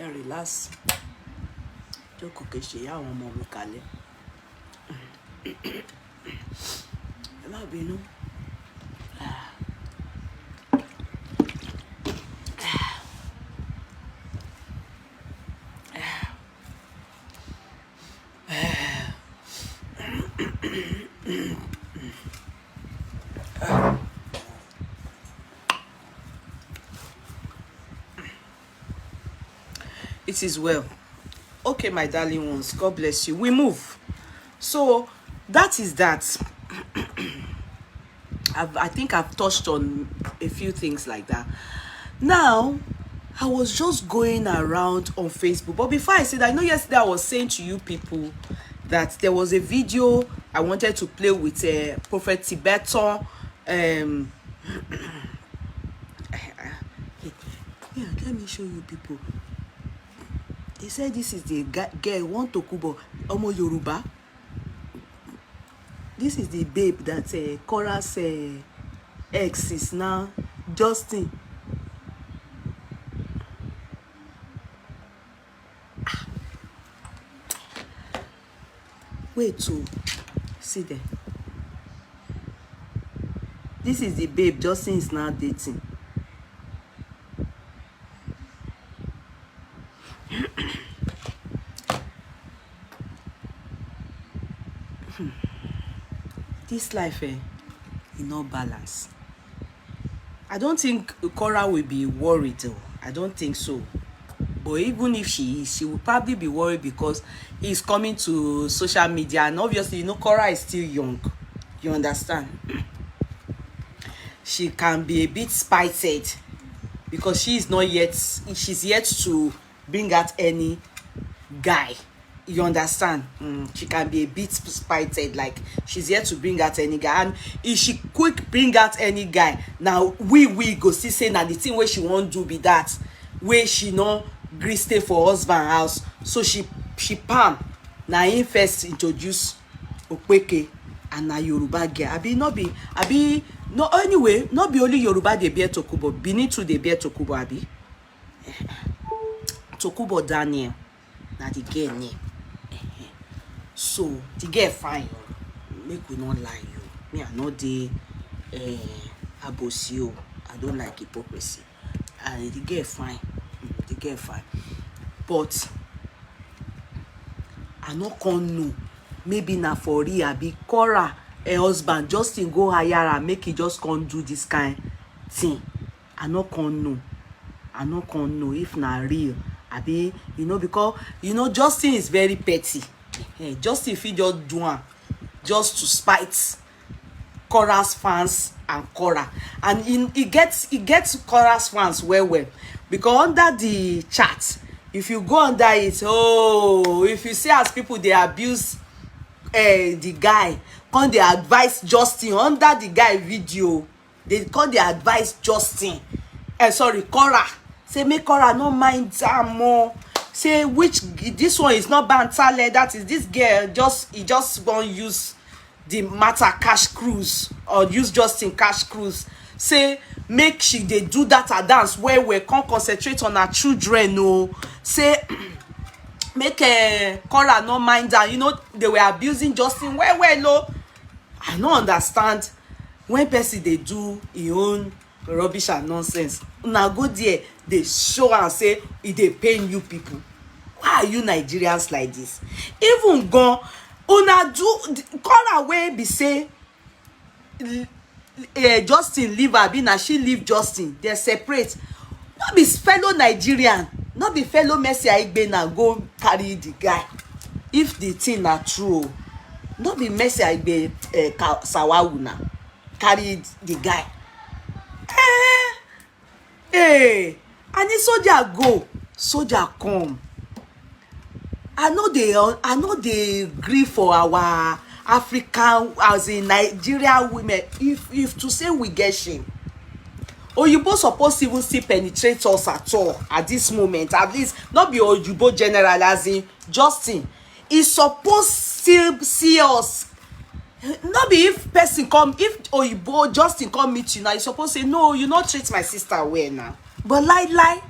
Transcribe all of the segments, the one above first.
Relax. Jókòó ke ṣe ya àwọn ọmọ mi kalẹ̀. Ẹ má bínú. It is well. Okay, my darling ones, God bless you. We move. So that is that. I think I've touched on a few things like that. Now, I was just going around on Facebook. But before I said that, I know yesterday I was saying to you people that there was a video I wanted to play with Prophet Tibetan. Yeah, let me show you people. They said this is the girl want to kubo Omo Yoruba. This is the babe that Cora's ex is now Justin. Wait to see there. This is the babe Justin is now dating. This life, is not balanced. I don't think Cora will be worried though. I don't think so. But even if she is, she will probably be worried because he's coming to social media, and obviously, you know, Cora is still young. You understand? She can be a bit spiteful because she's yet to bring out any guy. You understand? She can be a bit spiteful, like she's yet to bring out any guy. And if she quick bring out any guy, now we go see say now the thing where she won't do be that where she no gree stay for husband house. So she palm now him first introduce Okweke and na Yoruba girl. No anyway, not be only Yoruba they bear Tokubo, Benin too they bear Tokubo abi. Tokubo Daniel, na the girl name. So the girl fine, make we not lie you. Me I know the abosi. I don't like hypocrisy. And the girl fine, the girl fine. But I not con know. Maybe na for real be Cora her husband Justin go hire and make he just can't do this kind thing. I not con know. I not con know if na real. Abi, you know, because you know Justin is very petty. Justin if he just do one just to spite Cora's fans and Cora, and he gets Cora's fans well because under the chat, if you go under it, oh, if you see as people they abuse the guy, come they advise Justin under the guy video, they come they advise Justin, sorry, Cora, say make Cora no mind that more. Say which this one is not bantale, that is this girl just won't use the matter cash cruise or use Justin cash cruise. Say make she they do that a dance where we can concentrate on our children. No, say make Cora no mind that, you know, they were abusing Justin well no. I don't understand when person they do his own rubbish and nonsense. Now go there, they show and say it they paying you people. Why are you Nigerians like this? Even gone, una do Cora way be say Justin leave her, be na she leave Justin. They separate. Not be fellow Nigerian, not be fellow Messi Aigbe na go carry the guy. If the thing na true, not be Messi Aigbe Sawawu na carry the guy. And the soldier go, soldier come. I know they agree for our African, as in Nigeria women. If to say we get shame, Oyibo supposed to even still penetrate us at all at this moment. At least not be Oyibo general, as in Justin. He supposed still see us Not be if person come, if Oyibo Justin come meet you now, you suppose say no, you not treat my sister well now. But lie,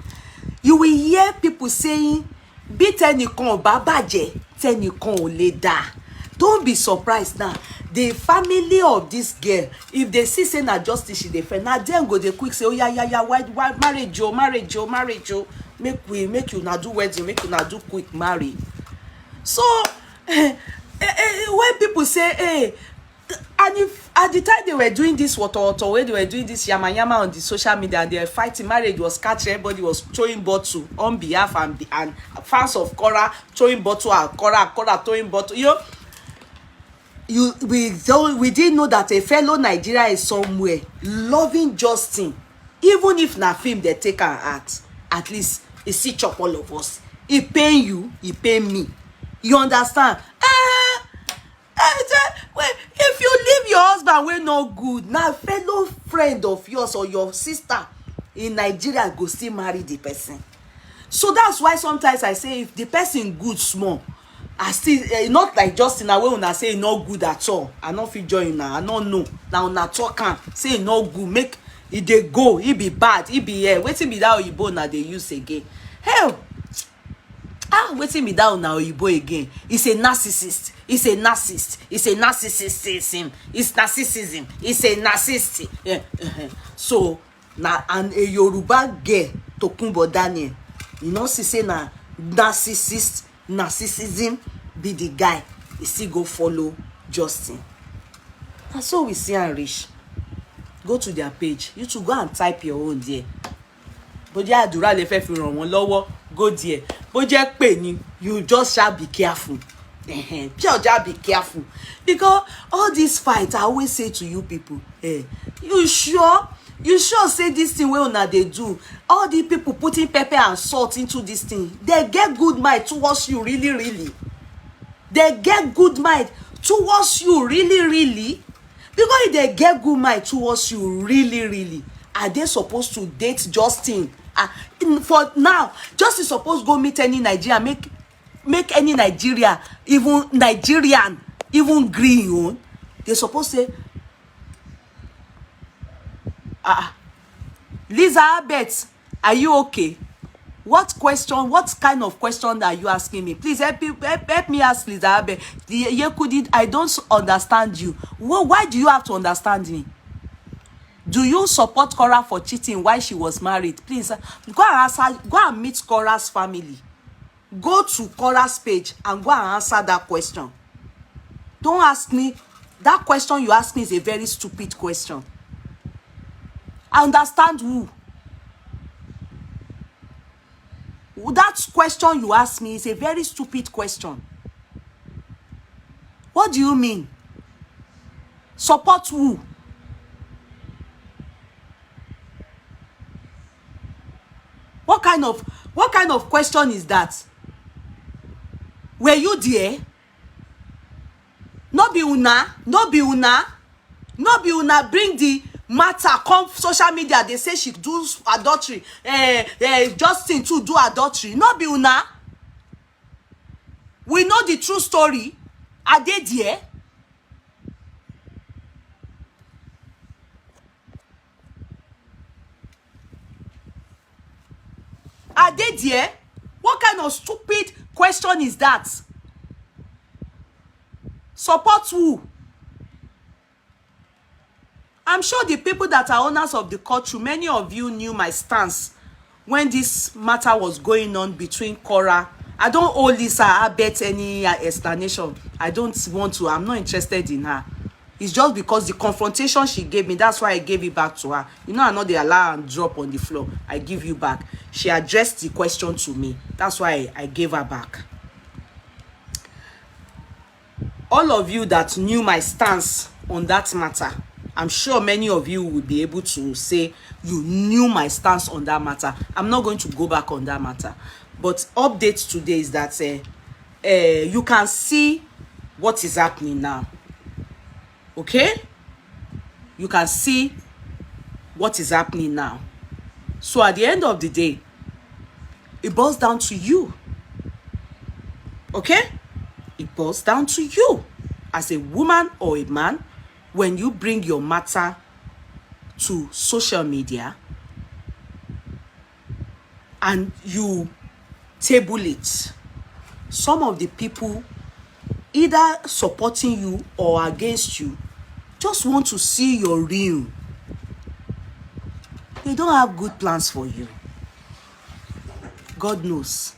you will hear people saying bí tẹnìkan ò bá bàjẹ́ tẹnìkan ò lè dá. Don't be surprised now. The family of this girl, if they see say na justice she dey friend, now dem go dey quick say, oh yeah, why marriage oh, make you na do wedding, make you na do quick marry. So when people say, hey, and if at the time they were doing this when they were doing this yama on the social media, and they were fighting, marriage was catching, everybody was throwing bottle on behalf, and fans of Cora throwing bottle at Cora throwing bottle. We didn't know that a fellow Nigeria is somewhere loving Justin, even if na film they take and act. At least he see chop all of us. He pay you, he pay me. You understand? If you leave your husband wey no good, na fellow friend of yours or your sister in Nigeria go still marry the person. So that's why sometimes I say, if the person good small, I still not like Justin away una say no good at all. I no fit join now. I no know. Now una talk am say no good. Make it dey go. He be bad. He be here. Wetin be that Oyibo na dey use again? Hell. Wetin be that una Oyibo again? He's a narcissist. He's a narcissist. It's a narcissism. It's narcissism. It's a narcissist. Yeah. So na and a Yoruba girl Tokunbo Daniel. You know she say na narcissism be the guy. He still go follow Justin. And so we see and reach. Go to their page. You to go and type your own there. But yeah, àdúrà lè fẹ́ fi ràn wọ́n lọ́wọ́. Go there. But jẹ́ pé ni, you just shall be careful. Just be careful. Because all these fights, I always say to you people, you sure say this thing wey una dey do? All the people putting pepper and salt into this thing, they get good mind towards you, really. They get good mind towards you, really. Because if they get good mind towards you, really, are they supposed to date Justin? For now, Justin supposed go meet any Nigerian, make any Nigeria, even Nigerian, even green. They supposed to say, Liza Abet, are you okay? What kind of question are you asking me? Please help me ask Liza Abet. I don't understand you. Why do you have to understand me? Do you support Cora for cheating while she was married? Please go and answer, go and meet Cora's family. Go to Cora's page and go and answer that question. Don't ask me. That question you ask me is a very stupid question. I understand who. That question you ask me is a very stupid question. What do you mean? Support who? What kind of question is that? Were you there? No be una bring the matter come social media. They say she do adultery. Justin too do adultery. No be una. We know the true story. Are they there? Are they there? What kind of stupid question is that? Support who? I'm sure the people that are owners of the courtroom, many of you knew my stance when this matter was going on between Cora. I don't owe Lisa Abet any explanation. I don't want to. I'm not interested in her. It's just because the confrontation she gave me, that's why I gave it back to her. You know, I know they allow and drop on the floor. I give you back. She addressed the question to me. That's why I gave her back. All of you that knew my stance on that matter, I'm sure many of you will be able to say you knew my stance on that matter. I'm not going to go back on that matter. But update today is that you can see what is happening now. Okay? You can see what is happening now. So at the end of the day, it boils down to you. Okay? It boils down to you. as a woman or a man, when you bring your matter to social media and you table it, some of the people either supporting you or against you just want to see your real. They don't have good plans for you. God knows.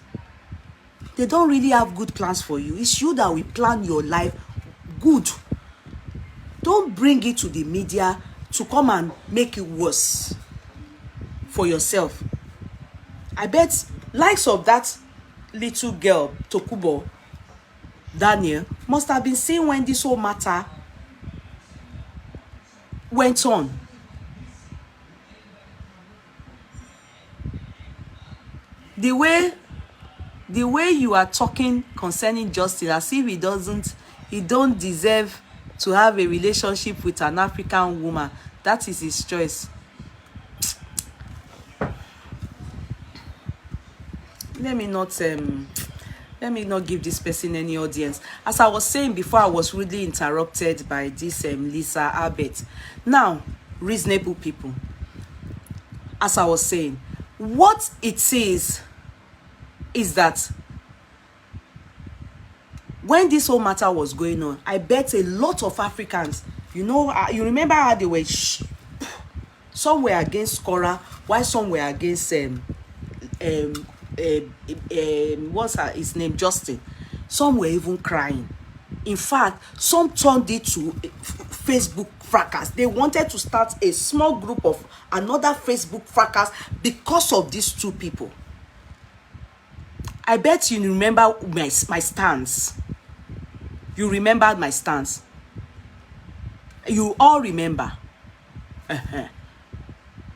They don't really have good plans for you. It's you that will plan your life good. Don't bring it to the media to come and make it worse for yourself. I bet likes of that little girl, Tokubo, Daniel, must have been seeing when this whole matter went on. The way you are talking concerning Justin, as if he don't deserve to have a relationship with an African woman. That is his choice. Let me not give this person any audience. As I was saying before, I was really interrupted by this Lisa Albert. Now, reasonable people, as I was saying, what it says is that when this whole matter was going on, I bet a lot of Africans, you remember how they were some were against Cora, while some were against what's his name, Justin. Some were even crying. In fact, some turned it to Facebook fracas. They wanted to start a small group of another Facebook fracas because of these two people. I bet you remember my stance. You remembered my stance. You all remember.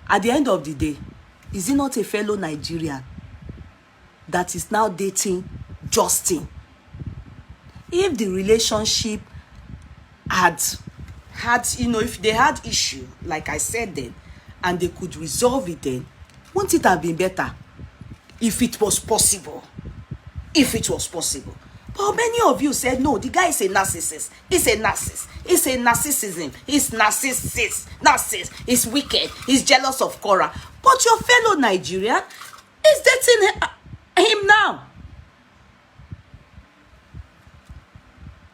At the end of the day, is he not a fellow Nigerian that is now dating Justin? If the relationship had, if they had issue, like I said then, and they could resolve it then, wouldn't it have been better if it was possible? If it was possible. But many of you said, no, the guy is a narcissist. He's a narcissist. It's a narcissism. He's narcissist. He's wicked. He's jealous of Cora. But your fellow Nigerian is dating him now.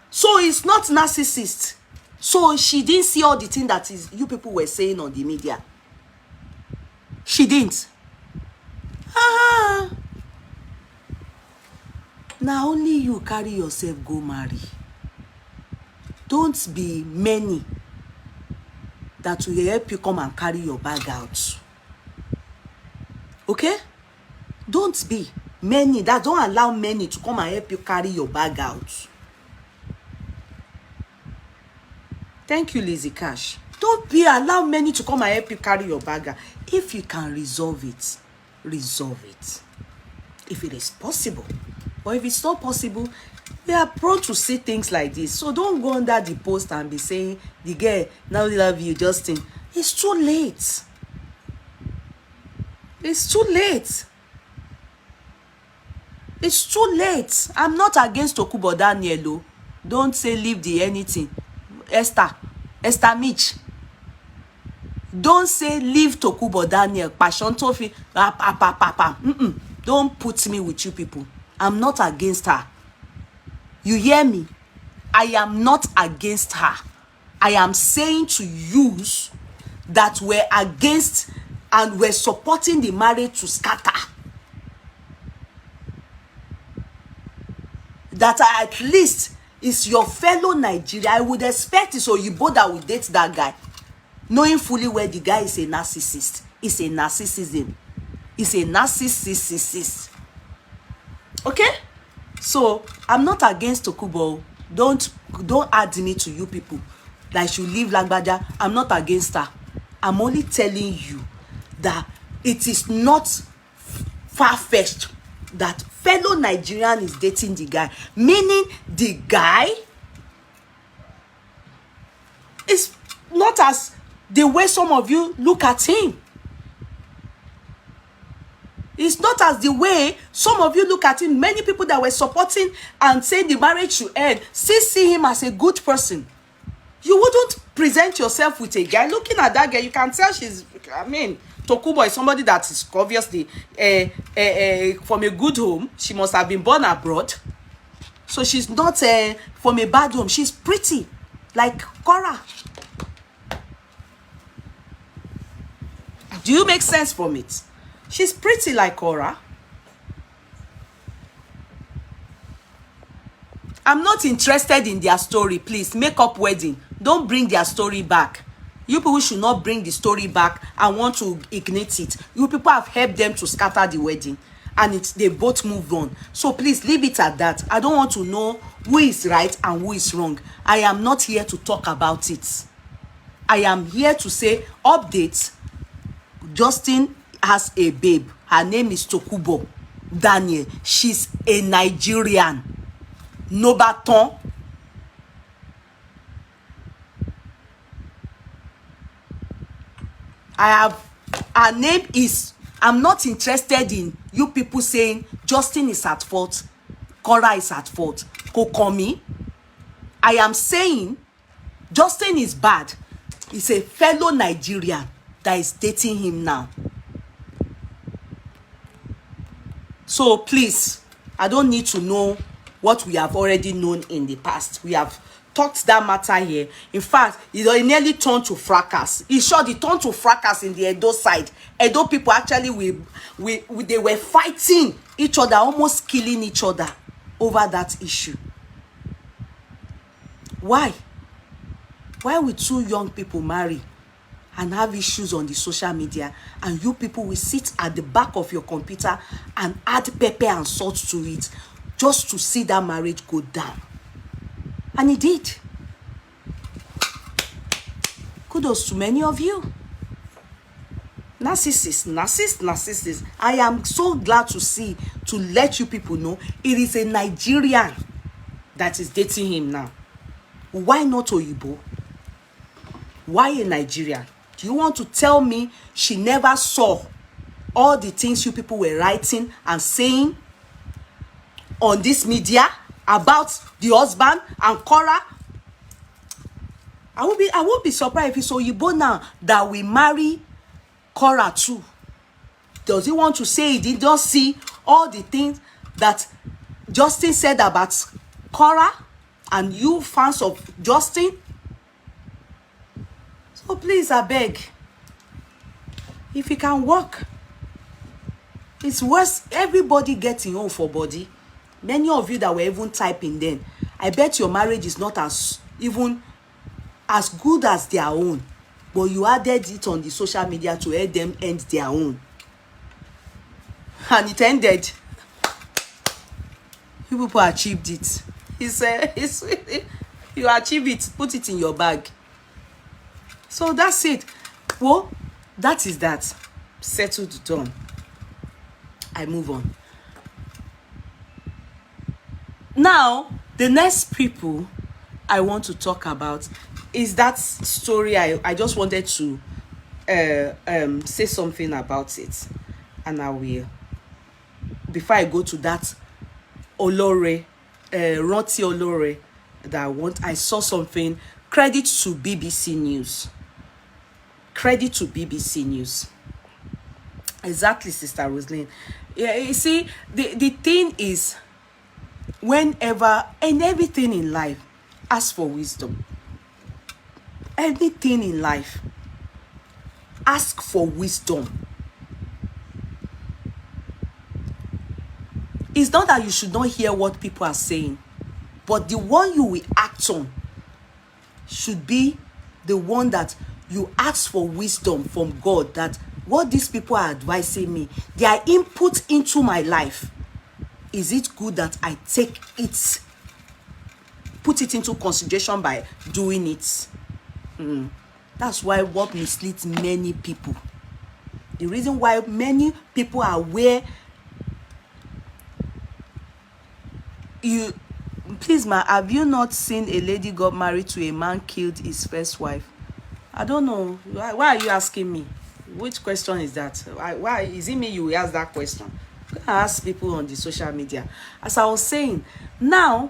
So he's not narcissist. So she didn't see all the things that you people were saying on the media. She didn't. Now only you carry yourself go marry. Don't be many that will help you come and carry your bag out. Okay? Don't be many that don't allow many to come and help you carry your bag out. Thank you, Lizzie Cash. Don't allow many to come and help you carry your bag out. If you can resolve it, resolve it. If it is possible. But if it's not possible, we are prone to see things like this. So don't go under the post and be saying, the girl, now love you, Justin. It's too late. It's too late. It's too late. I'm not against Tokubo Daniel. Don't say leave the anything. Esther Mitch. Don't say leave Tokubo Daniel. Passion Tofi. Don't put me with you people. I'm not against her. You hear me? I am not against her. I am saying to you that we're against and we're supporting the marriage to scatter. That at least is your fellow Nigeria. I would expect it's Oyibo that will date that guy, knowing fully well the guy is a narcissist. It's a narcissism. It's a narcissist. Okay? So I'm not against Tokubo. Don't add me to you people that should leave Lagbaja. I'm not against her. I'm only telling you that it is not far-fetched that fellow Nigerian is dating the guy, meaning the guy is not as the way some of you look at him. It's not as the way some of you look at him. Many people that were supporting and saying the marriage should end still see him as a good person. You wouldn't present yourself with a guy. Looking at that girl, you can tell she's, I mean, Tokubo is somebody that is obviously from a good home. She must have been born abroad. So she's not from a bad home. She's pretty, like Cora. Do you make sense from it? She's pretty like Cora. I'm not interested in their story. Please, make up wedding. Don't bring their story back. You people should not bring the story back and want to ignite it. You people have helped them to scatter the wedding. And they both moved on. So please leave it at that. I don't want to know who is right and who is wrong. I am not here to talk about it. I am here to say updates. Justin has a babe. Her name is Tokubo Daniel. She's a Nigerian. No baton. Her name is, I'm not interested in you people saying Justin is at fault, Cora is at fault. Kokomi. I am saying Justin is bad. He's a fellow Nigerian that is dating him now. So please, I don't need to know what we have already known in the past. We have talked that matter here. In fact, it nearly turned to fracas. It sure it turned to fracas in the Edo side. Edo people actually, they were fighting each other, almost killing each other over that issue. Why? Why will two young people marry and have issues on the social media, and you people will sit at the back of your computer and add pepper and salt to it just to see that marriage go down? And it did. Kudos to many of you. Narcissists. I am so glad to let you people know it is a Nigerian that is dating him now. Why not Oyibo? Why a Nigerian? Do you want to tell me she never saw all the things you people were writing and saying on this media about the husband and Cora? I won't be surprised if it's Oyibo now that we marry Cora too. Does he want to say he did not see all the things that Justin said about Cora, and you fans of Justin? So please, I beg, if you can work, it's worse. Everybody getting home for body. Many of you that were even typing then, I bet your marriage is not even as good as their own, but you added it on the social media to help them end their own, and it ended. You people achieved it. You achieved it. Put it in your bag. So that's it. Well, that is that. Settled, done. I move on. Now, the next people I want to talk about is that story. I just wanted to say something about it. And I will. Before I go to that Ranti Alore that I saw something. Credit to BBC News. Credit to BBC News. Exactly, Sister Roslyn. Yeah, you see, the thing is, whenever and everything in life, ask for wisdom. Anything in life, ask for wisdom. It's not that you should not hear what people are saying, but the one you will act on should be the one that you ask for wisdom from God, that what these people are advising me, their input into my life, is it good that I take it, put it into consideration by doing it? That's why what misleads many people. The reason why many people are where you, please ma, have you not seen a lady got married to a man killed his first wife? I don't know. Why are you asking me? Which question is that? Why is it me you will ask that question? I ask people on the social media. As I was saying, now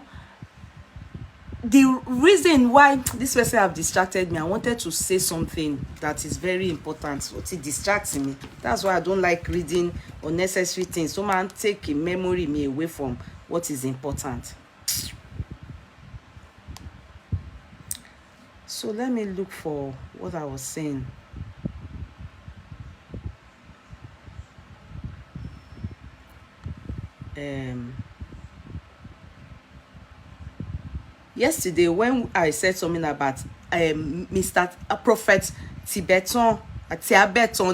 the reason why this person have distracted me, I wanted to say something that is very important, but it distracts me. That's why I don't like reading unnecessary things. So man, take a memory me away from what is important. So let me look for what I was saying. Yesterday when I said something about Mr. Prophet Tibeton,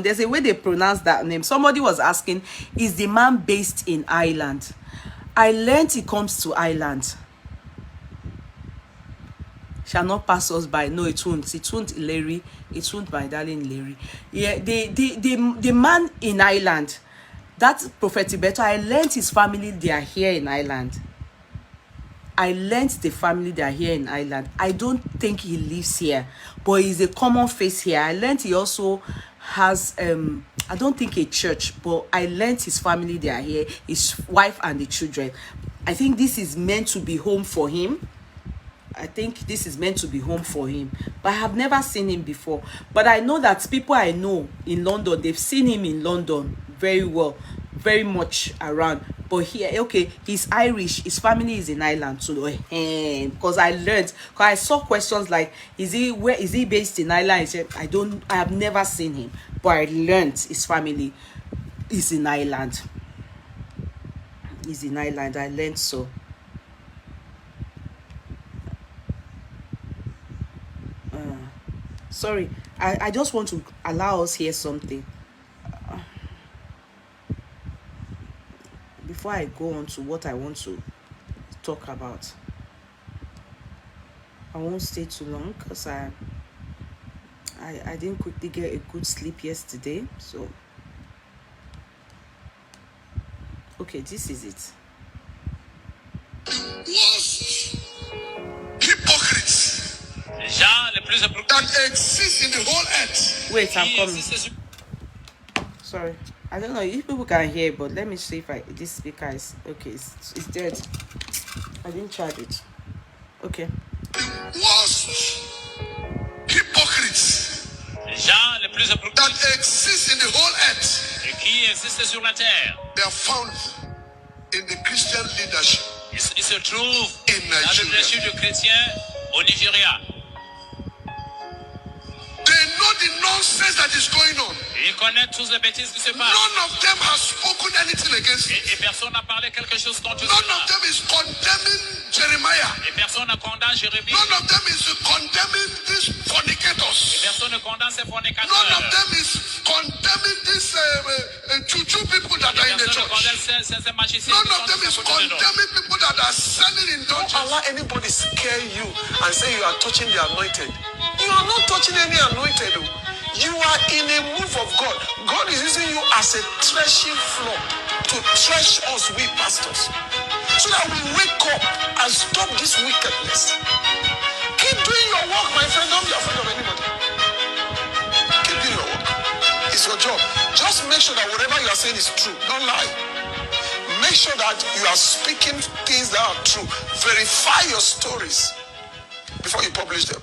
there's a way they pronounce that name. Somebody was asking, is the man based in Ireland? I learned he comes to Ireland. Shall not pass us by. No, it won't. It won't, Larry. It won't, my darling Larry. Yeah, the man in Ireland, that Prophet Tibeton, I learned his family, they are here in Ireland. I learned the family that are here in Ireland. I don't think he lives here, but he's a common face here. I learned he also has I don't think a church, but I learned his family they are here, his wife and the children. I think this is meant to be home for him. I think this is meant to be home for him, but I have never seen him before. But I know that people I know in London, they've seen him in London very well, very much around. But here, okay, he's Irish, his family is in Ireland, so because I learned, because I saw questions like, where is he based in Ireland? I said, I have never seen him, but I learned his family is in Ireland. He's in Ireland. I learned so. Sorry, I just want to allow us hear something before I go on to what I want to talk about. I won't stay too long because I didn't quickly get a good sleep yesterday. So okay, this is it. Was hypocrites that exist in the whole earth. Wait, I'm coming. Sorry, I don't know if people can hear, but let me see if this speaker is okay. It's dead. I didn't charge it. Okay. Was hypocrites that exist in the whole earth. They are found in the Christian leadership. Ils se trouvent in dans le leadership de chrétiens au Nigeria. They know the nonsense that is going on. Ils connaissent tous les bêtises qui se passent. None of them has spoken anything against it. Et personne n'a parlé quelque chose contre cela. None of them is condemning Jeremiah. Et personne n'a condamné Jérémie. None of them is condemning these fornicators. Et personne ne condamne ces fornicateurs. None of them is condemning these juju people that are in the church. None of them is condemning people that are selling in dungeons. Don't allow anybody scare you and say you are touching the anointed. You are not touching any anointed. You are in a move of God. God is using you as a threshing floor to thresh us, we pastors, so that we wake up and stop this wickedness. Keep doing your work, my friend. Don't be afraid of anybody. Keep doing your work. It's your job. Just make sure that whatever you are saying is true. Don't lie. Make sure that you are speaking things that are true. Verify your stories before you publish them.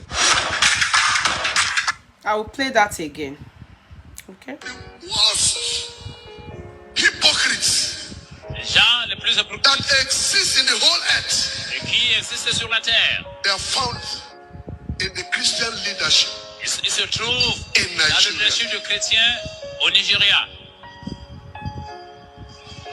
I will play that again. Okay. Was hypocrites gens les plus that exist in the whole earth. Et qui existent sur la terre. They are found in the Christian leadership. Ils se trouvent in dans le leadership de chrétiens au Nigeria.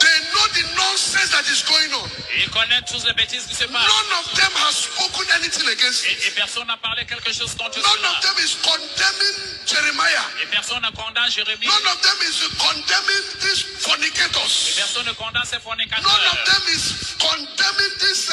They know the nonsense that is going on. Ils connaissent tous les bêtises qui se passent. None of them has spoken anything against it. Et personne n'a parlé quelque chose contre cela. None of them is condemning Jeremiah. Et personne ne condamne Jérémie. None of them is condemning these fornicators. Et personne ne condamne ces fornicateurs. None of them is condemning these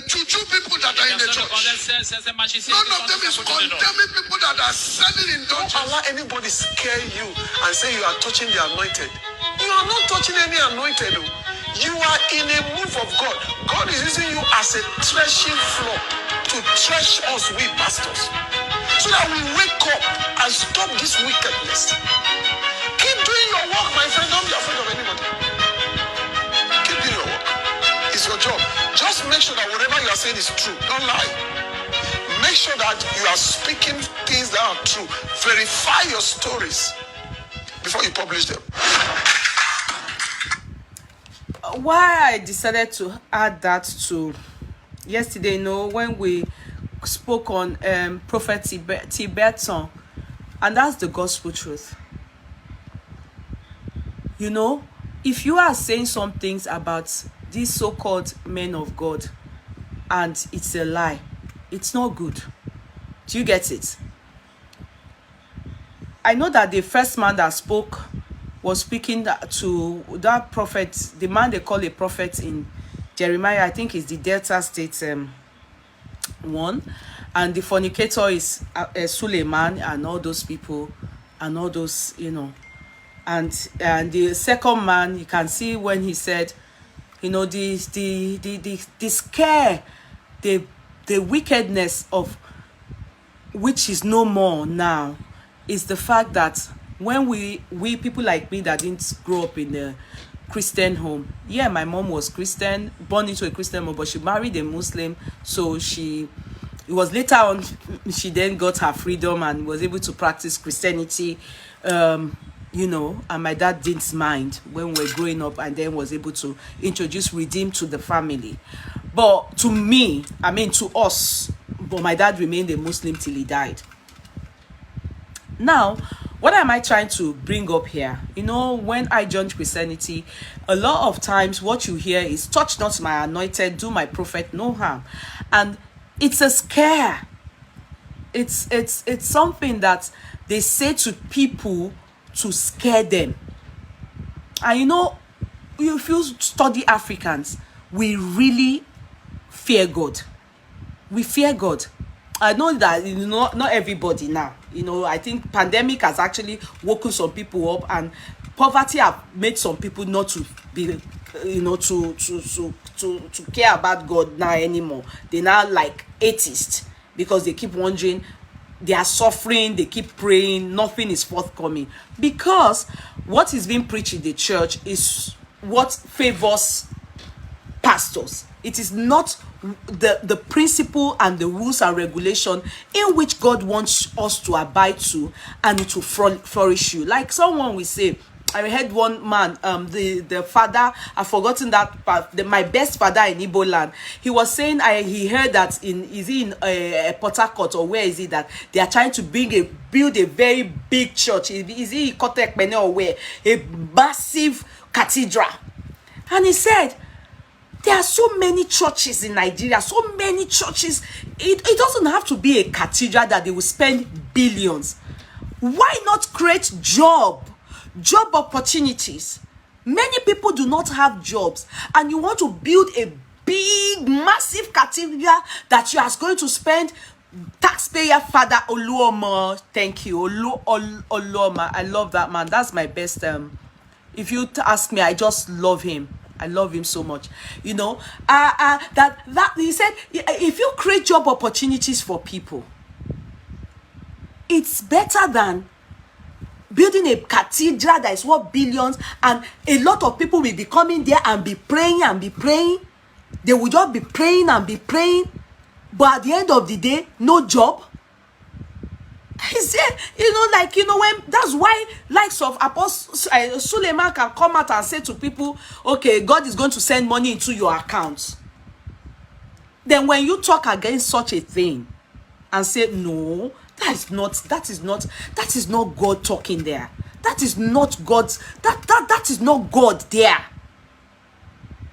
juju people that are in the church. None of them is condemning people that are selling in dungeons. Don't allow anybody scare you and say you are touching the anointed. You are not touching any anointed. You are in a move of God. God is using you as a threshing floor to thresh us, we pastors, so that we wake up and stop this wickedness. Just make sure that whatever you are saying is true. Don't lie. Make sure that you are speaking things that are true. Verify your stories before you publish them. Why I decided to add that to yesterday, when we spoke on Prophet Tibetan, and that's the gospel truth. If you are saying some things about these so-called men of God and it's a lie, it's not good. Do you get it? I know that the first man that spoke was speaking to that prophet, the man they call a prophet in Jeremiah. I think is the Delta State one, and the fornicator is Suleiman and all those people and all those, and the second man, you can see when he said, the scare, the wickedness of which is no more now is the fact that when we people like me that didn't grow up in a Christian home, yeah, my mom was Christian, born into a Christian home, but she married a Muslim, so it was later on she then got her freedom and was able to practice Christianity, and my dad didn't mind when we were growing up, and then was able to introduce Redeem to the family. But to me, to us, but my dad remained a Muslim till he died. Now, what am I trying to bring up here? When I joined Christianity, a lot of times what you hear is, touch not my anointed, do my prophet no harm. And it's a scare. It's something that they say to people to scare them. And if you study Africans, we really fear God. We fear God. I know that not everybody now. I think pandemic has actually woken some people up, and poverty have made some people not to be, to care about God now anymore. They now like atheists because they keep wondering, they are suffering, they keep praying, nothing is forthcoming. Because what is being preached in the church is what favors pastors. It is not the principle and the rules and regulation in which God wants us to abide to, and it will flourish you. Like someone will say, I heard one man, the father, I've forgotten that part, my best father in Igbo land, he was saying, he heard that is he in Port Harcourt, or where is it, that they are trying to build a very big church. Is he in Kotekpene or where? A massive cathedral. And he said, there are so many churches in Nigeria, so many churches. It doesn't have to be a cathedral that they will spend billions. Why not create job opportunities? Many people do not have jobs, and you want to build a big, massive cathedral that you are going to spend taxpayer Father Oluoma. Thank you, Oluoma. I love that man. That's my best. If you ask me, I just love him. I love him so much. That he said, if you create job opportunities for people, it's better than building a cathedral that is worth billions, and a lot of people will be coming there and be praying and be praying. They will just be praying and be praying, but at the end of the day, no job. He said, when that's why likes of Apostle Suleiman can come out and say to people, okay, God is going to send money into your account. Then when you talk against such a thing and say, no, that is not God talking there. That is not God's, that is not God there.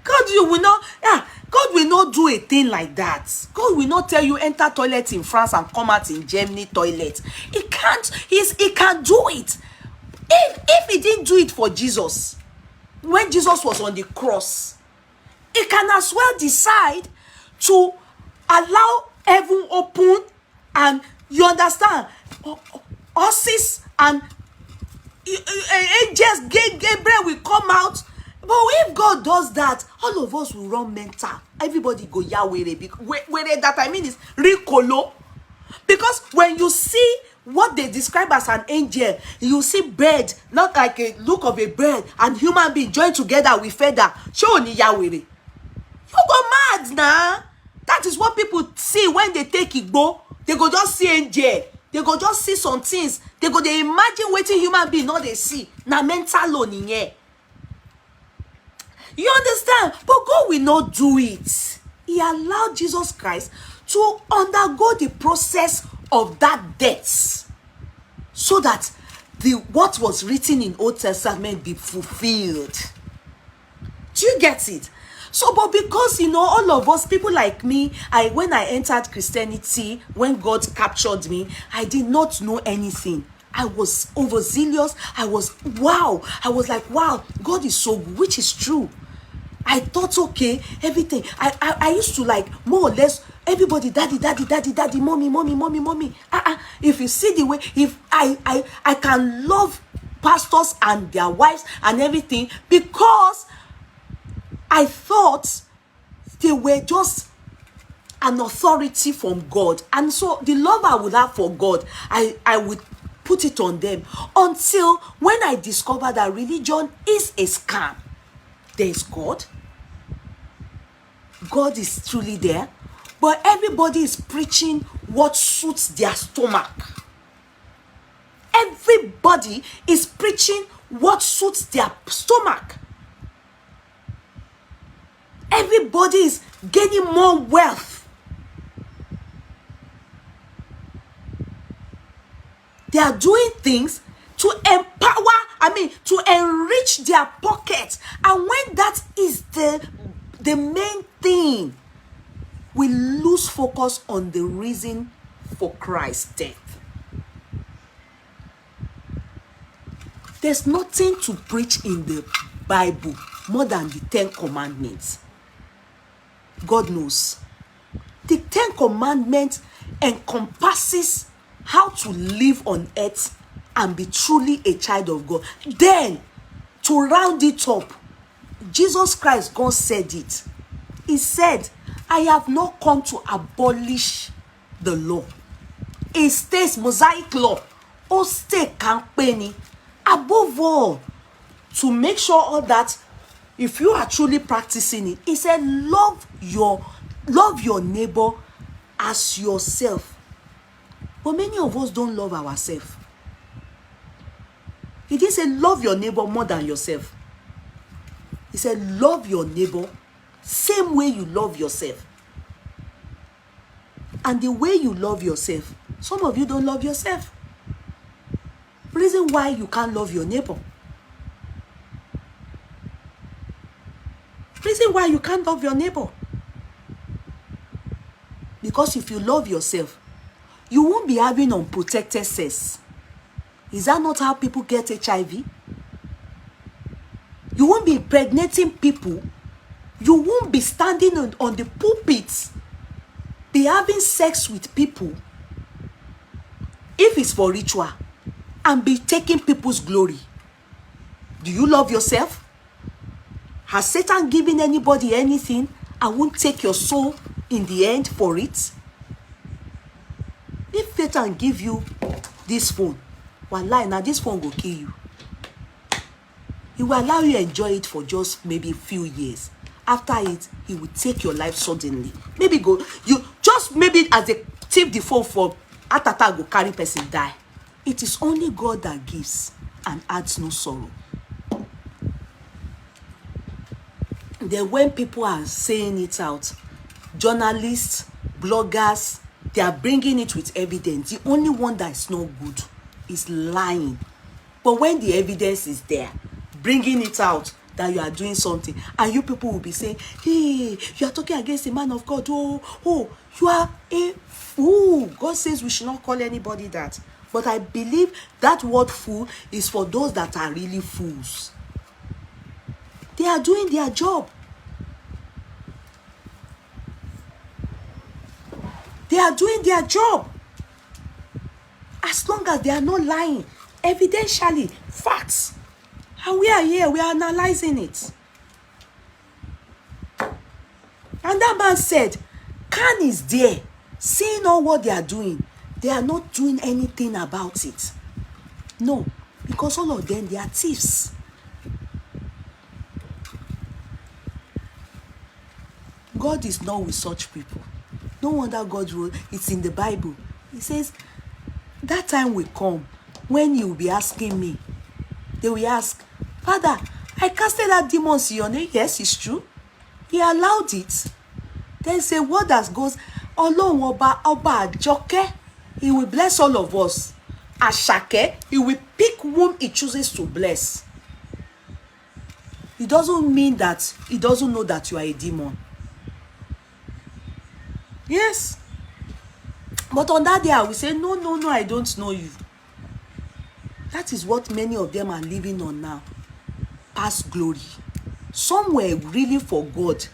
God will not do a thing like that. God will not tell you enter toilet in France and come out in Germany toilet. He can't. He can do it. If he didn't do it for Jesus, when Jesus was on the cross, he can as well decide to allow heaven open, and you understand, horses and angels, Gabriel will come out. But if God does that, all of us will run mental. Everybody go Yahweh. Where that I mean is Rikolo. Because when you see what they describe as an angel, you see bird, not like a look of a bird, and human being joined together with feather. Show ni Yahweh. You go mad now. That is what people see when they take Igbo. They go just see angel. They go just see some things. They imagine waiting human being, not they see. Na mental loan here. You understand? But God will not do it. He allowed Jesus Christ to undergo the process of that death, so that what was written in Old Testament be fulfilled. Do you get it? So, but because, all of us, people like me, when I entered Christianity, when God captured me, I did not know anything. I was overzealous. I was like, wow, God is so good, which is true. I thought, okay, everything. I used to like, more or less, everybody, daddy, mommy. If you see the way, if I can love pastors and their wives and everything, because I thought they were just an authority from God. And so the love I would have for God, I would put it on them, until when I discovered that religion is a scam. There is God. God is truly there. But everybody is preaching what suits their stomach. Everybody is preaching what suits their stomach. Everybody is gaining more wealth. They are doing things to empower, to enrich their pockets. And when that is the main thing, we lose focus on the reason for Christ's death. There's nothing to preach in the Bible more than the 10 Commandments. God knows. The 10 Commandments encompasses how to live on earth and be truly a child of God. Then, to round it up, Jesus Christ, God said it. He said, I have not come to abolish the law. It stays Mosaic law. O stay campaigning. Above all, to make sure all that, if you are truly practicing it, he said, love your neighbor as yourself. But many of us don't love ourselves. He didn't say love your neighbor more than yourself. He said love your neighbor same way you love yourself. And the way you love yourself, some of you don't love yourself. Reason why you can't love your neighbor. Reason why you can't love your neighbor. Because if you love yourself, you won't be having unprotected sex. Is that not how people get HIV? You won't be impregnating people. You won't be standing on the pulpit, be having sex with people, if it's for ritual, and be taking people's glory. Do you love yourself? Has Satan given anybody anything and won't take your soul in the end for it? If Satan give you this phone, wallahi, now this phone will kill you. He will allow you to enjoy it for just maybe a few years. After it, he will take your life suddenly. Maybe maybe as they tip the phone for heart attack go carry person die. It is only God that gives and adds no sorrow. Then when people are saying it out, journalists, bloggers, they are bringing it with evidence. The only one that is not good is lying. But when the evidence is there, bringing it out that you are doing something, and you people will be saying, hey, you are talking against the man of God. Oh, you are a fool. God says we should not call anybody that. But I believe that word fool is for those that are really fools. They are doing their job. They are doing their job. As long as they are not lying, evidentially, facts. And we are here, we are analyzing it. And that man said, Khan is there, seeing all what they are doing. They are not doing anything about it. No, because all of them, they are thieves. God is not with such people. No wonder God wrote, it's in the Bible. He says, that time will come when you will be asking me. They will ask, Father, I casted out demons in your name. Yes, it's true. He allowed it. There's a word that goes, Ọlọ́run ọba àjọkẹ́. He will bless all of us. Àṣàkẹ́, he will pick whom he chooses to bless. It doesn't mean that he doesn't know that you are a demon. Yes. But on that day, I will say, no, I don't know you. That is what many of them are living on now. Past glory. Some were really for God.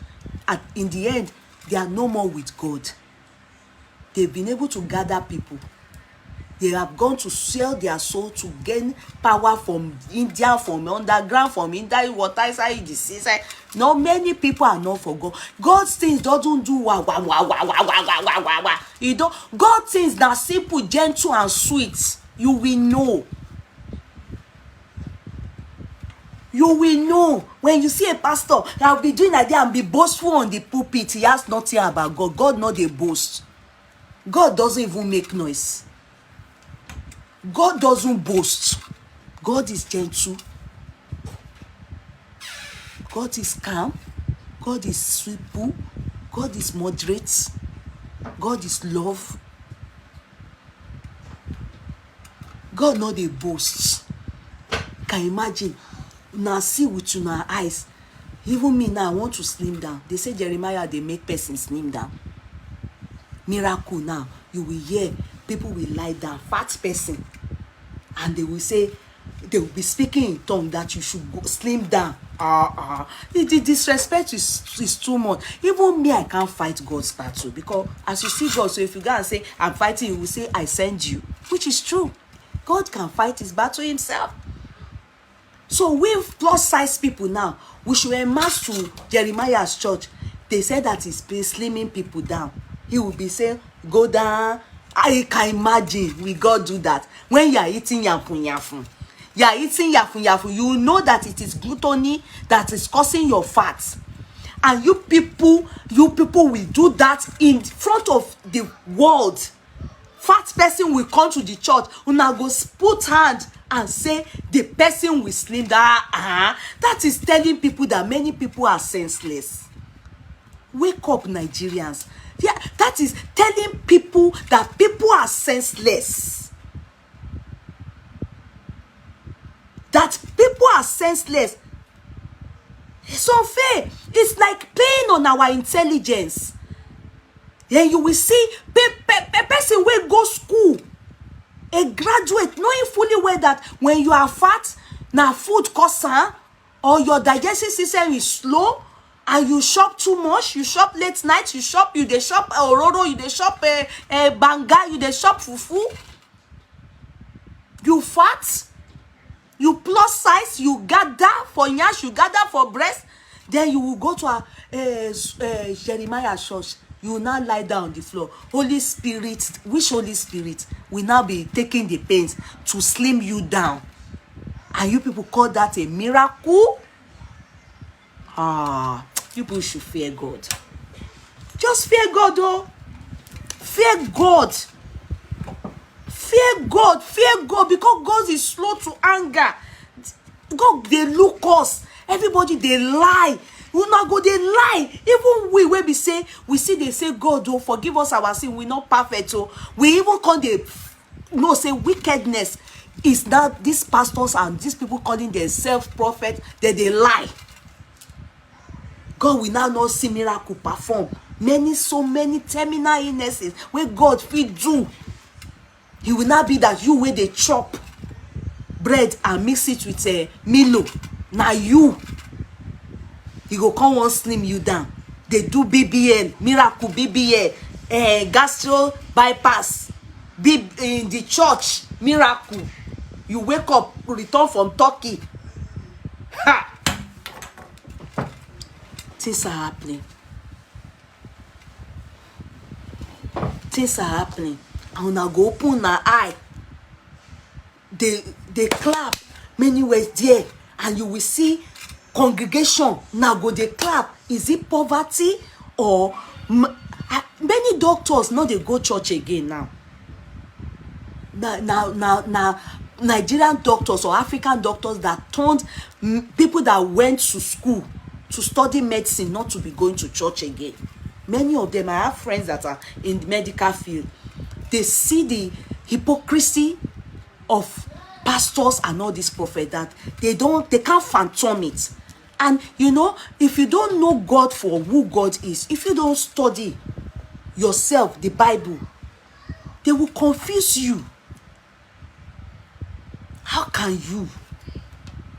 And in the end, they are no more with God. They've been able to gather people. They have gone to sell their soul to gain power from India, from underground, from India, water inside the seaside. Now many people are not for God. God's things doesn't do wah wah wah wah wah wah wah wah wah wah. You don't. God things that simple, gentle, and sweet. You will know. You will know when you see a pastor that will be doing like that and be boastful on the pulpit. He has nothing about God. God not a boast. God doesn't even make noise. God doesn't boast. God is gentle. God is calm. God is simple. God is moderate. God is love. God not a boast. Can you imagine? Now see with your eyes. Even me now, I want to slim down. They say Jeremiah, they make person slim down. Miracle now. You will hear people will lie down, fat person, and they will say, they will be speaking in tongue that you should go slim down. The disrespect is too much. Even me, I can't fight God's battle, because as you see God, so if you go and say I'm fighting, you will say I send you, which is true. God can fight his battle himself. So we plus size people now, we should emerge to Jeremiah's church. They said that he's been slimming people down. He will be saying, go down. I can imagine we God do that. When you are eating yafun yafun, you are eating yafun yafun, you know that it is gluttony that is causing your fat. And you people will do that in front of the world. Fat person will come to the church, una go put hand and say the person will slim down. That is telling people that many people are senseless. Wake up, Nigerians. Yeah, that is telling people that people are senseless. That people are senseless. It's unfair. It's like playing on our intelligence. Then you will see a person will go school, a graduate, knowing fully well that when you are fat, now food costs, or your digestive system is slow, and you shop too much, you shop late night, you dey shop ororo, you dey shop banga, you dey shop fufu. You fat, you plus size, you gather for nyash, you gather for breast, then you will go to Jeremiah church. You will now lie down on the floor. Holy Spirit, which Holy Spirit will now be taking the pains to slim you down? And you people call that a miracle? People should fear God. Just fear God, oh. Fear God. Fear God. Fear God, because God is slow to anger. God, they look us. Everybody, they lie. We not go, they lie. Even we say, we see they say, God, oh, forgive us our sin. We're not perfect. Oh. We even call say wickedness is that these pastors and these people calling themselves prophet, that they lie. God will now not see miracle perform. So many terminal illnesses where God feed do. He will not be that you where they chop bread and mix it with Milo. Now you. He go come one slim you down. They do BBL, miracle BBL, gastro bypass, in the church, miracle. You wake up, return from Turkey. Ha! Things are happening. Things are happening. And now go open an eye. They clap many ways there, and you will see congregation now go they clap. Is it poverty or many doctors no dey go church again now. Now Nigerian doctors or African doctors that turned people that went to school to study medicine not to be going to church again. Many of them, I have friends that are in the medical field. They see the hypocrisy of pastors and all these prophets that they can't fathom it. And you know, if you don't know God for who God is, if you don't study yourself the Bible, they will confuse you. How can you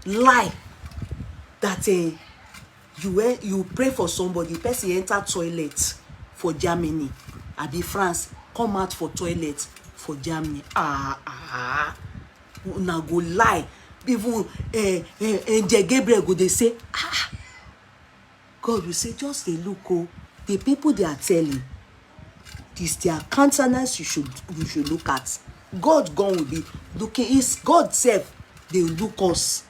lie that you pray for somebody, person enter toilet for Germany, abi France, come out for toilet for Germany? Una go lie. Even Angel Gabriel go, they say, God will say, just they look, the people they are telling, this their countenance you should look at. God will be looking. Is God self they look us.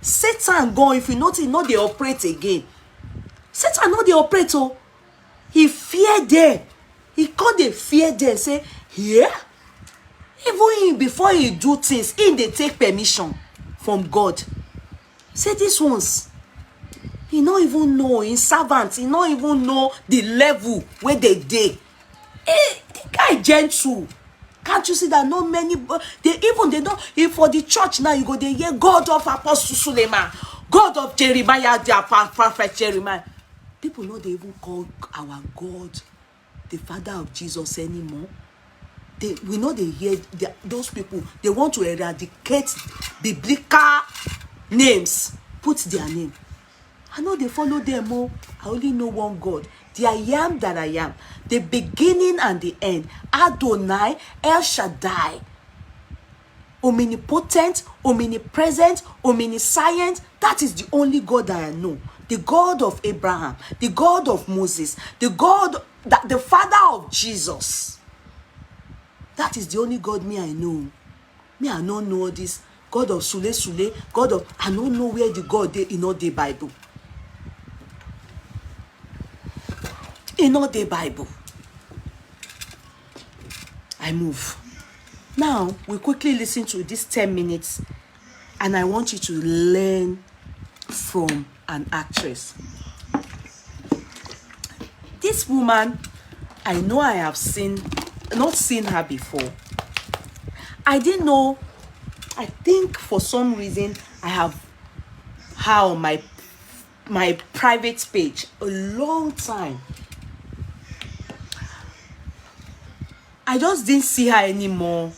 Satan gone, if you notice, not they operate again. Satan not they operate, he fear them. He can't they fear them. Say, yeah. Even him, before he do things, they take permission from God. Say these ones, he not even know in servants, he not even know the level where they dey. The guy gentle. Can't you see that not many, they don't, if for the church now you go, they hear God of Apostle Suleiman, God of Jeremiah, their prophet Jeremiah. People know they even call our God the Father of Jesus anymore. We know they hear those people, they want to eradicate biblical names, put their name. I know they follow them all. I only know one God. The I am that I am. The beginning and the end. Adonai, El Shaddai. Omnipotent, omnipresent, omniscient. That is the only God that I know. The God of Abraham. The God of Moses. The God, the Father of Jesus. That is the only God me I know. Me I don't know this. God of Sule, God of, I don't know where the God they in all the Bible. In all the Bible. I move. Now, we quickly listen to this 10 minutes and I want you to learn from an actress. This woman, I know I have not seen her before. I didn't know, I think for some reason I have her on my private page a long time. I just didn't see her anymore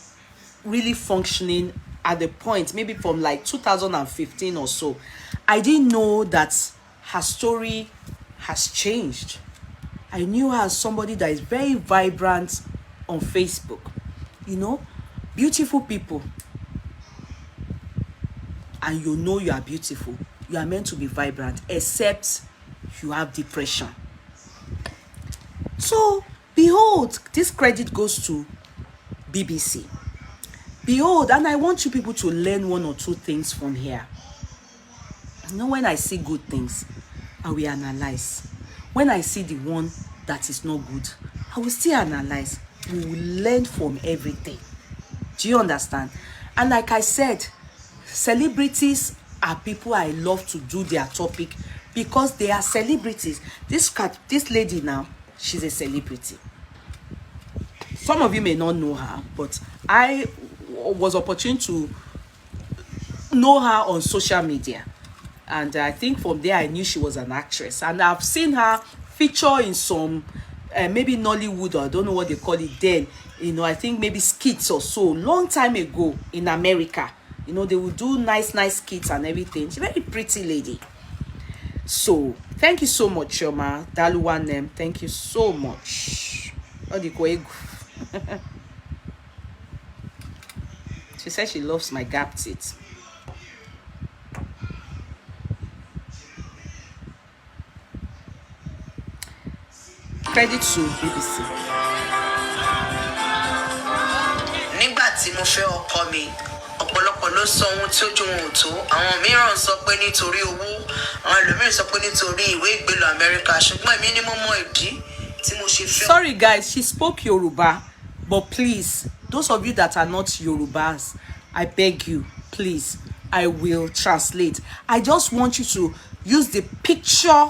really functioning at the point, maybe from like 2015 or so. I didn't know that her story has changed. I knew her as somebody that is very vibrant on Facebook. You know, beautiful people. And you know you are beautiful. You are meant to be vibrant, except you have depression. So, behold, this credit goes to BBC. Behold, and I want you people to learn one or two things from here. You know, when I see good things, I will analyze. When I see the one that is not good, I will still analyze. We will learn from everything. Do you understand? And like I said, celebrities are people I love to do their topic because they are celebrities. This lady now, she's a celebrity. Some of you may not know her, but I was opportune to know her on social media. And I think from there I knew she was an actress. And I've seen her feature in some, maybe Nollywood, or I don't know what they call it then. You know, I think maybe skits or so. Long time ago in America. You know, they would do nice skits and everything. She's a very pretty lady. So, thank you so much, Yoma. Daluwanem, thank you so much. She said she loves my gap teeth. Credit to BBC. Nígbà tí mo fẹ́ ọkọ mi, ọ̀pọ̀lọpọ̀ ló sọ ohun tí ojú wọn ò tó. Àwọn mìíràn sọ pé nítorí owó, àwọn ẹlòmíràn sọ pé nítorí ìwé ìgbélú Amẹ́ríkà ṣùgbọ́n èmi ni mo mọ ìdí tí mo ṣe fẹ́. Sorry guys, she spoke Yoruba, but please, those of you that are not Yorubas, I beg you, please, I will translate. I just want you to use the picture,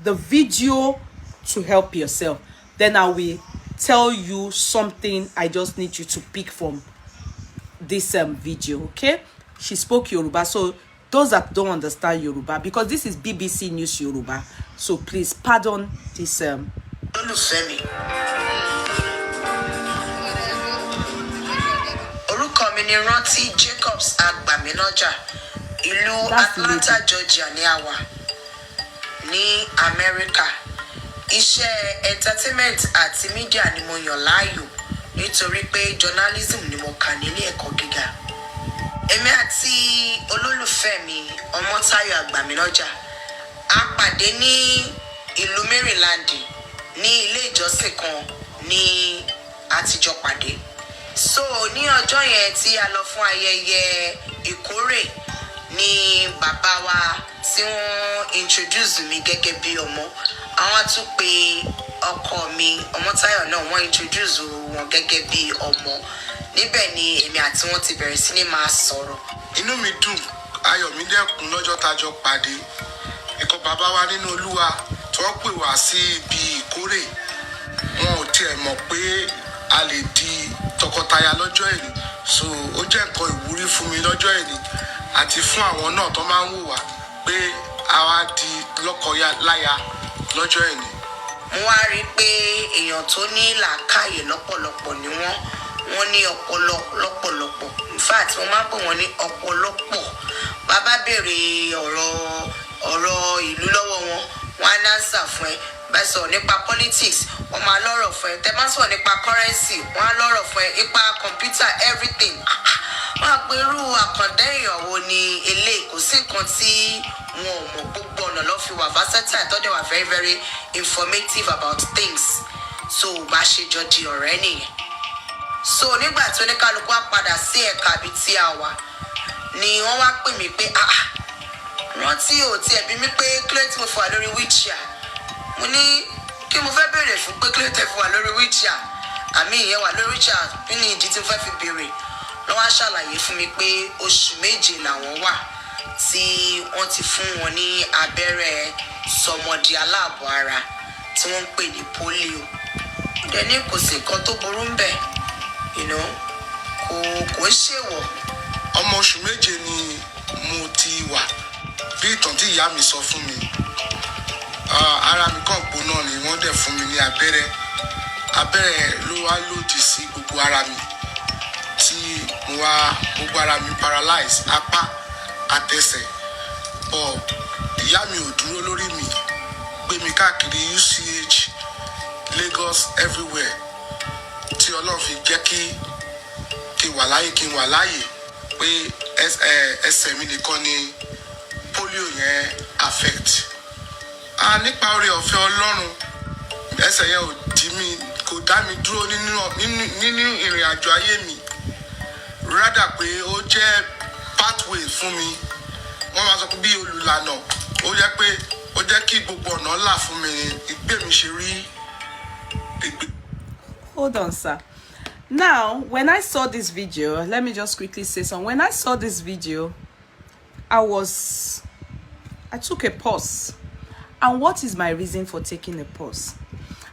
the video to help yourself. Then I will tell you something I just need you to pick from this video, okay? She spoke Yoruba, so those that don't understand Yoruba, because this is BBC News Yoruba, so please pardon this. Olúfẹ́mi. Orúkọ mi ni Rántí Jacobs Agbàmínọ́jà, ìlú Atlanta, Georgia ní a wà ní Amẹ́ríkà. Iṣẹ́ entertainment àti media ni mo yàn láàyò nítorí pé journalism ni mo kà nílé ẹ̀kọ́ gíga. Èmi àti olólùfẹ́ mi Ọmọ́táyọ̀ Agbàmínọ́jà a pàdé ní ìlú Maryland ní ilé ìjọsìn kan ní àtijọ́ pàdé. So ní ọjọ́ yẹn tí a lọ fún ayẹyẹ ìkórè ni bàbá wa tí wọ́n introduce mi gẹ́gẹ́ bí ọmọ. Àwọn tún pè ọkọ mi Ọmọ́táyọ̀ náà, wọ́n introduce wọn gẹ́gẹ́ bí ọmọ. Níbẹ̀ ni èmi àti wọn ti bẹ̀rẹ̀ sí ní máa sọ̀rọ̀. Inú mi dùn, ayọ̀ mi dẹ́kun lọ́jọ́ tájọ pàdé. Ikọ̀ bàbá wa nínú Olúwa tí wọ́n pè wá sí ibi ìkórè. Wọn ò tiẹ̀ mọ̀ pé a lè di tọkọtaya lọ́jọ́ èní. So ó jẹ́ nǹkan ìwúrí fún mi lọ́jọ́ èní àti fún àwọn náà tó máa ń wò wá pé a wá di lọ́kọláya lọ́jọ́ èní. Mo wá rí i pé èèyàn tó ní làákàyè lọ́pọ̀lọpọ̀ ni wọ́n ní ọpọlọ lọ́pọ̀lọpọ̀. In fact, mo máa ń pè wọ́n ní ọ̀pọ̀lọpọ̀. Bàbá béèrè ọ̀rọ̀ ìlú lọ́wọ́ wọn, wọ́n á nánsà fún ẹ. Bá sọ̀rọ̀ nípa politics, wọ́n máa lọ́rọ̀ fún ẹ. Tẹ́ bá sọ̀rọ̀ nípa currency, wọ́n á lọ́rọ̀ fún ẹ. Nípa computer, everything. Wọ́n á pe irú àkàndá èèyàn wo ni eléyìí? Kò sí nǹkan tí wọn ò mọ̀, gbogbo ọ̀nà ló fi wà versatile tó dẹ̀ wà very very informative about things. So bá ṣe jọ di ọ̀rẹ́ nìyẹn. So nígbà tí oníkálukú á padà sí ẹ̀ka ibi tí a wà ni wọ́n wá pè mí pé Rántí ò tiẹ̀ bí mi pé kílẹ̀ tí mo fà lórí wheelchair. Mo ní kí mo fẹ́ béèrè fún pé kílẹ̀ tẹ̀ fún wa lórí wheelchair. Àmì ìyẹn wà lórí wheelchair bí ní ìdí tí mo fẹ́ fi béèrè. Wọ́n wá ṣàlàyé fún mi pé oṣù méje làwọn wà tí wọ́n ti fún wọn ní abẹ́rẹ́ sọmọdì aláàbọ̀ ara tí wọ́n ń pè ní polio. Dẹ̀ ní kò sí nǹkan tó burú ń bẹ̀. Kò ṣèwọ̀. Ọmọ oṣù méje ni mo ti wà bí ìtàn tí ìyá mi sọ fún mi. Ara mi kàn gbóná ni wọ́n dẹ̀ fún mi ní abẹ́rẹ́ ló wá lòdì sí gbogbo ara mi tí gbogbo ara mi paralyze apá àtẹsẹ̀. Ìyá mi ò dúró lórí mi, gbé mi káàkiri UCH, Lagos, everywhere tí Ọlọ́run fi jẹ́ kí n wà láàyè pé ẹsẹ̀ mi nìkan ni polio yẹn affect. Nípa oore ọ̀fẹ́ Ọlọ́run, ẹsẹ̀ yẹn kò dá mi dúró nínú ìrìn àjò ayé mi. Rather pé ó jẹ́ pathway fún mi. Wọ́n máa sọ pé bí olùlànà, ó jẹ́ kí gbogbo ọ̀nà là fún mi, ìgbé mi ṣe rí. Hold on, sir. Now, when I saw this video, let me just quickly say something. When I saw this video, I took a pause. And what is my reason for taking a pause?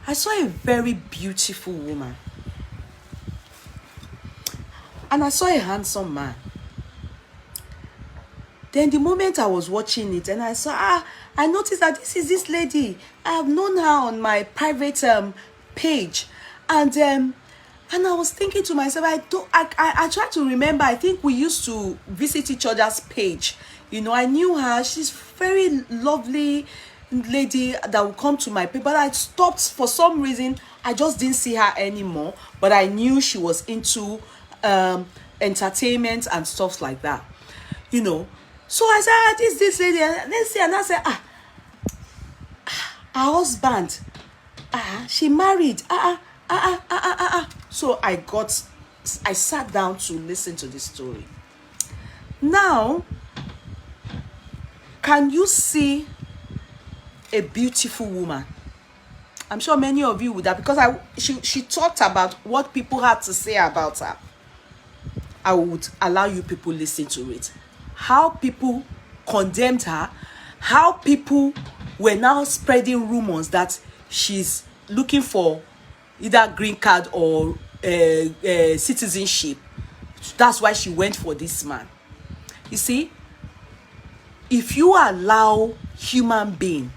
I saw a very beautiful woman. And I saw a handsome man. Then the moment I was watching it and I saw, I noticed that this is this lady. I have known her on my private page. And I was thinking to myself, I tried to remember, I think we used to visit each other's page. I knew her. She's very lovely lady that would come to my page. But I stopped for some reason. I just didn't see her anymore. But I knew she was into entertainment and stuff like that. So I said, this lady. Let's see. And I said, her husband, she married. So I sat down to listen to this story. Now, can you see a beautiful woman? I'm sure many of you would have, because she talked about what people had to say about her. I would allow you people listen to it. How people condemned her, how people were now spreading rumors that she's looking for either green card or citizenship. That's why she went for this man. You see, if you allow human being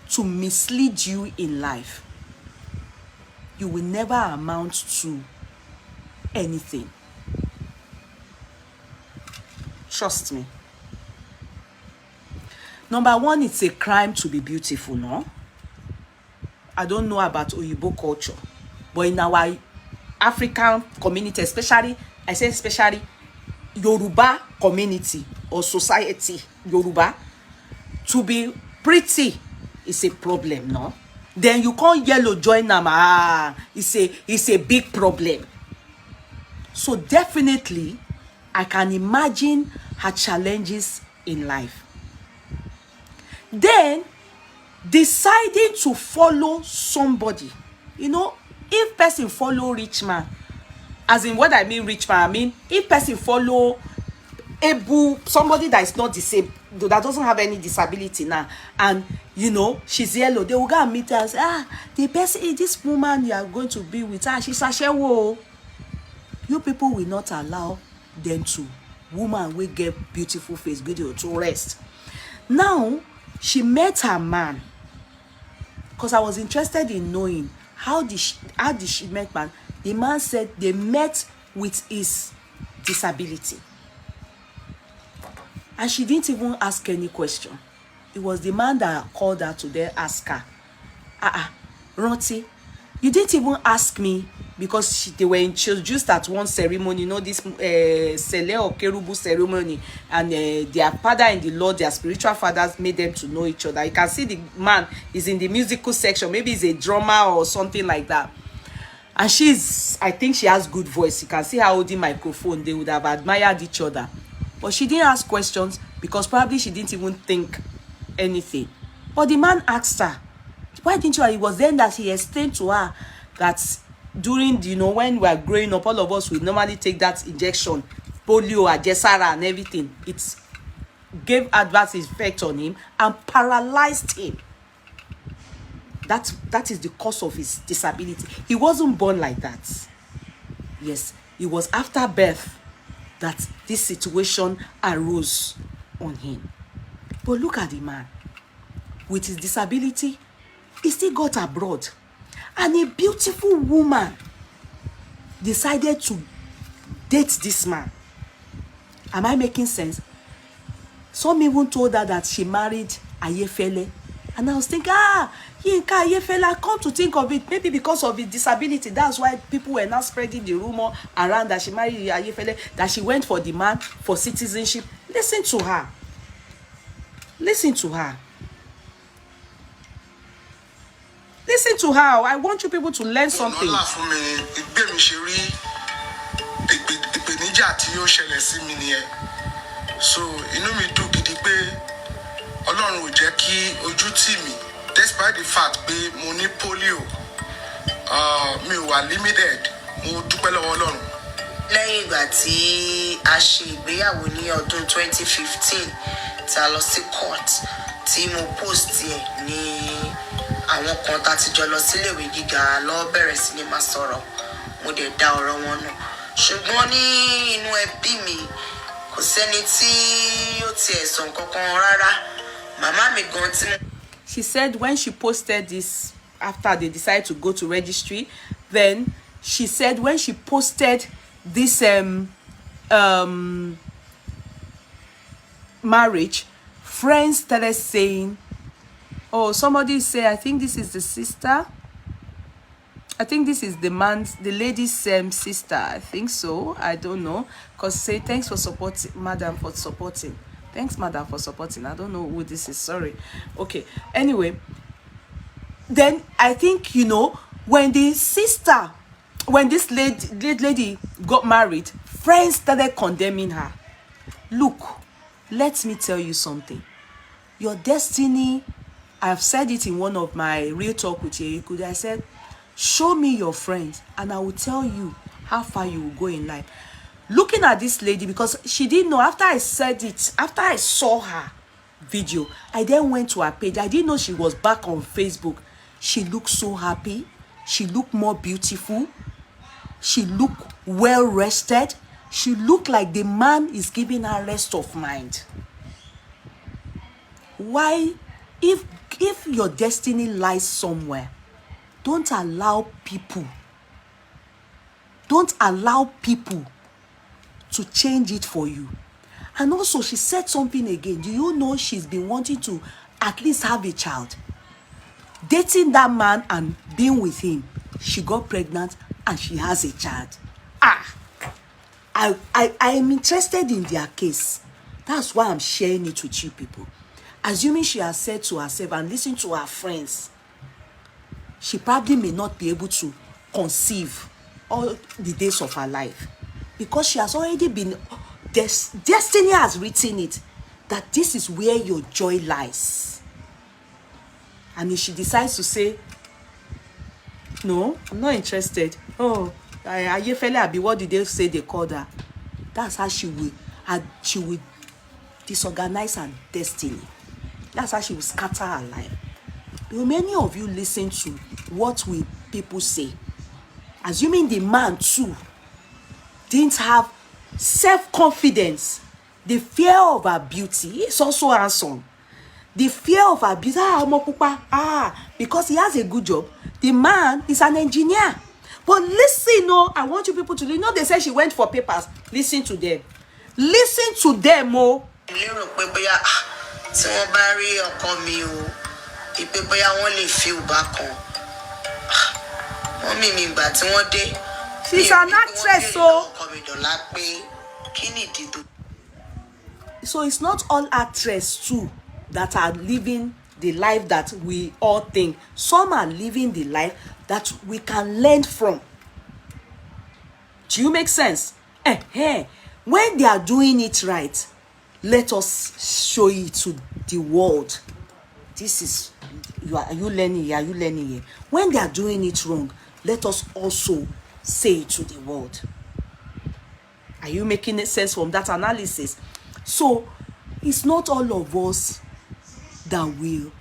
to mislead you in life, you will never amount to anything. Trust me. Number one, it's a crime to be beautiful, no? I don't know about Oyibo culture, but in our African community, especially Yoruba community or society, Yoruba, to be pretty is a problem, no? Then you can't yellow join them. It's a big problem. So definitely, I can imagine her challenges in life. Then, deciding to follow somebody. You know, if person follow rich man, as in what I mean rich man, I mean if person follow somebody that is not disabled, that doesn't have any disability now, and you know she's yellow, they will go and meet her and say, the person, this woman you are going to be with her, she's a shewo. You people will not allow them to. Woman will get beautiful face video to rest. Now she met her man, because I was interested in knowing how did she met man. The man said they met with his disability, and she didn't even ask any question. It was the man that called her to there, ask her, Ranti, you didn't even ask me, because they were introduced at one ceremony, you know, this Sele or Kerubu ceremony, and their father in the Lord, their spiritual fathers made them to know each other. You can see the man is in the musical section, maybe he's a drummer or something like that. And I think she has good voice. You can see her holding microphone. They would have admired each other. But she didn't ask questions because probably she didn't even think anything. But the man asked her, why didn't you? It was then that he explained to her that during, you know, when we are growing up, all of us would normally take that injection, polio, ajesara, and everything. It gave adverse effect on him and paralyzed him. That is the cause of his disability. He wasn't born like that. Yes, it was after birth that this situation arose on him. But look at the man. With his disability, he still got abroad. And a beautiful woman decided to date this man. Am I making sense? Some even told her that she married Ayefele. And I was thinking, Yinka Ayefele, come to think of it, maybe because of his disability, that's why people were now spreading the rumor around that she married Ayefele, that she went for the man for citizenship. Listen to her. Listen to her. Listen to her. I want you people to learn something. So, inú mi dùn gidi pé Ọlọ́run ò jẹ́ kí ojú tì mí, despite the fact pé mo ní polio, mi ò wà limited, mo dúpẹ́ lọ́wọ́ Ọlọ́run. Lẹ́yìn ìgbà tí a ṣe ìgbéyàwó ní ọdún 2015, tá lọ sí court, tí mo post ẹ̀ ní àwọn kan tá ti jọ lọ síléèwé gíga lọ bẹ̀rẹ̀ sí ní máa sọ̀rọ̀, mo dẹ̀ dá ọ̀rọ̀ wọn nù. Ṣùgbọ́n ní inú ẹbí mi, kò sẹ́ni tí ó tiẹ̀ sọ nǹkankan rárá. Màmá mi gan tí. She said when she posted this after they decided to go to registry, then she said when she posted this marriage, friends started saying, oh, somebody say, I think this is the sister. I think this is the lady's sister. I think so. I don't know. Because say, thanks for supporting, madam, for supporting. Thanks, madam, for supporting. I don't know who this is. Sorry. Okay. Anyway, then I think, you know, when this lady got married, friends started condemning her. Look, let me tell you something. Your destiny, I've said it in one of my Real Talk with Yerikude. I said, show me your friends and I will tell you how far you will go in life. Looking at this lady, because she didn't know, after I said it, after I saw her video, I then went to her page. I didn't know she was back on Facebook. She looked so happy. She looked more beautiful. She looked well rested. She looked like the man is giving her rest of mind. Why? If your destiny lies somewhere, don't allow people to change it for you. And also, she said something again. Do you know she's been wanting to at least have a child? Dating that man and being with him, she got pregnant and she has a child. I am interested in their case. That's why I'm sharing it with you people. Assuming she has said to herself and listen to her friends, she probably may not be able to conceive all the days of her life, because she has already been, destiny has written it, that this is where your joy lies. And if she decides to say, no, I'm not interested. Oh, Ayefele, what did they say they called her? That's how she will disorganize her destiny. That's how she will scatter her life. Many of you listen to what will people say. Assuming the man too didn't have self-confidence, the fear of her beauty is also handsome. The fear of her beauty, because he has a good job. The man is an engineer. But listen, I want you people to know. They say she went for papers. Listen to them. Listen to them, She's an actress, so it's not all actresses too that are living the life that we all think. Some are living the life that we can learn from. Do you make sense? When they are doing it right, let us show it to the world. This is, are you learning here? Are you learning here? When they are doing it wrong, let us also say it to the world. Are you making sense from that analysis? So it's not all of us that will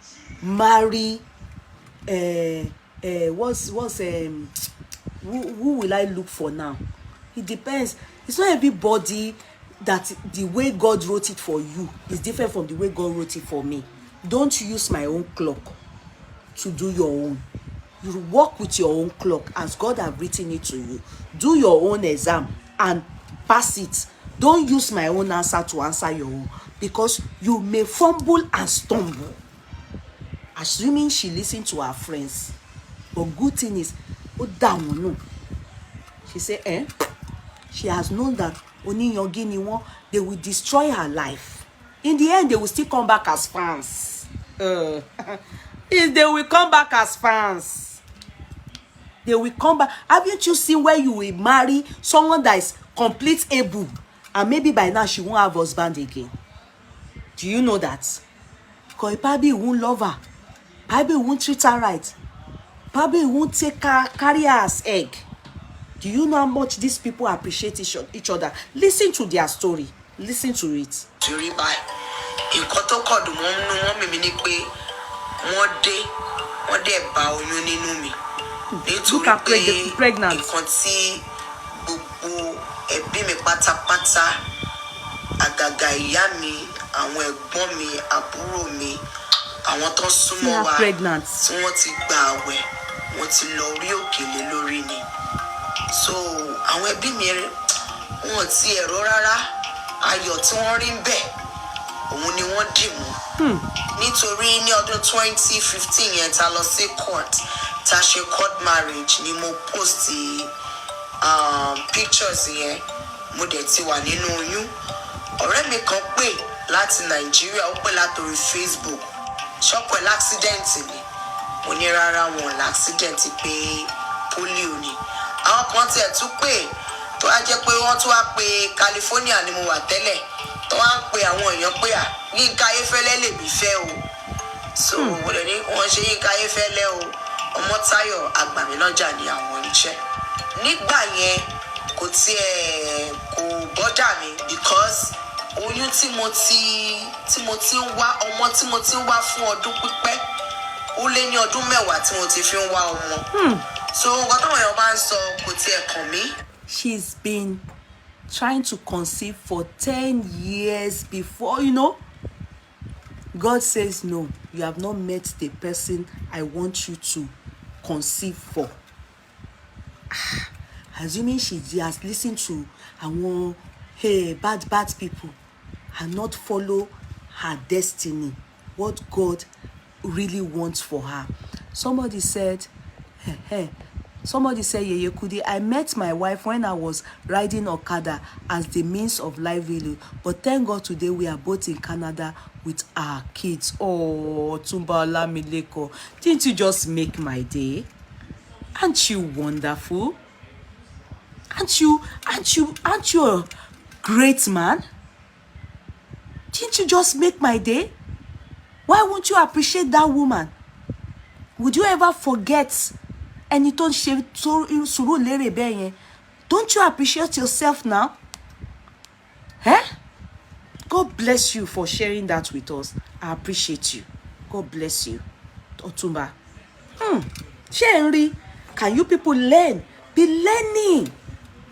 marry. Who will I look for now? It depends. It's not everybody that the way God wrote it for you is different from the way God wrote it for me. Don't use my own clock to do your own. You work with your own clock as God has written it to you. Do your own exam and pass it. Don't use my own answer to answer your own, because you may fumble and stumble. Assuming she listened to her friends. But good thing is, she said, she has known that they will destroy her life. In the end, they will still come back as fans. If they will come back as fans, they will come back. Haven't you seen where you will marry someone that is complete able, and maybe by now she won't have husband again? Do you know that? Because probably won't love her, probably won't treat her right, probably won't take her, carry her as egg. Do you know how much these people appreciate each other? Listen to their story. Listen to it. Look at pregnant. See her pregnant. So àwọn ẹbí mi wọn ti ẹ̀rọ rárá, ayọ̀ tí wọ́n rí ń bẹ̀ òun ni wọ́n dì mú. Nítorí ní ọdún 2015 yẹn ta lọ sí court, ta ṣe court marriage, ni mo post pictures yẹn, mo dẹ̀ ti wà nínú oyún. Ọ̀rẹ́ mi kan pè láti Nàìjíríà, ó pè látorí Facebook, ṣọ́pọ̀ l'accident ni. Mo ní rárá, wọn l'accident pé polio ni. Àwọn kan tiẹ̀ tún pè tó á jẹ́ pé wọ́n tún wá pé California ni mo wà tẹ́lẹ̀, tó wá ń pe àwọn èèyàn pé Yínká Ayéfẹ́lẹ́ lè mí fẹ́ o. So wọ́n lè ní wọ́n ṣe Yínká Ayéfẹ́lẹ́ o, Ọmọ́táyọ̀ Àgbàmílọ́jà ni àwọn ń jẹ́. Nígbà yẹn kò bọ́dà mi because oyún tí mo ti ń wá ọmọ tí mo ti ń wá fún ọdún pípẹ́ ó lé ní ọdún 10 tí mo ti fi ń wá ọmọ. So nǹkan táwọn èèyàn bá ń sọ kò tiẹ̀ kàn mí. She's been trying to conceive for 10 years before, you know. God says, no, you have not met the person I want you to conceive for. Assuming she has listened to bad people and not follow her destiny, what God really wants for her. Somebody said, Yeye Kudi, I met my wife when I was riding Okada as the means of livelihood. But thank God today we are both in Canada with our kids. Oh, Tumba Olamileko, didn't you just make my day? Aren't you wonderful? Aren't you a great man? Didn't you just make my day? Why won't you appreciate that woman? Would you ever forget? And don't you appreciate yourself now? God bless you for sharing that with us. I appreciate you. God bless you. Otumba. Shenri, can you people learn? Be learning.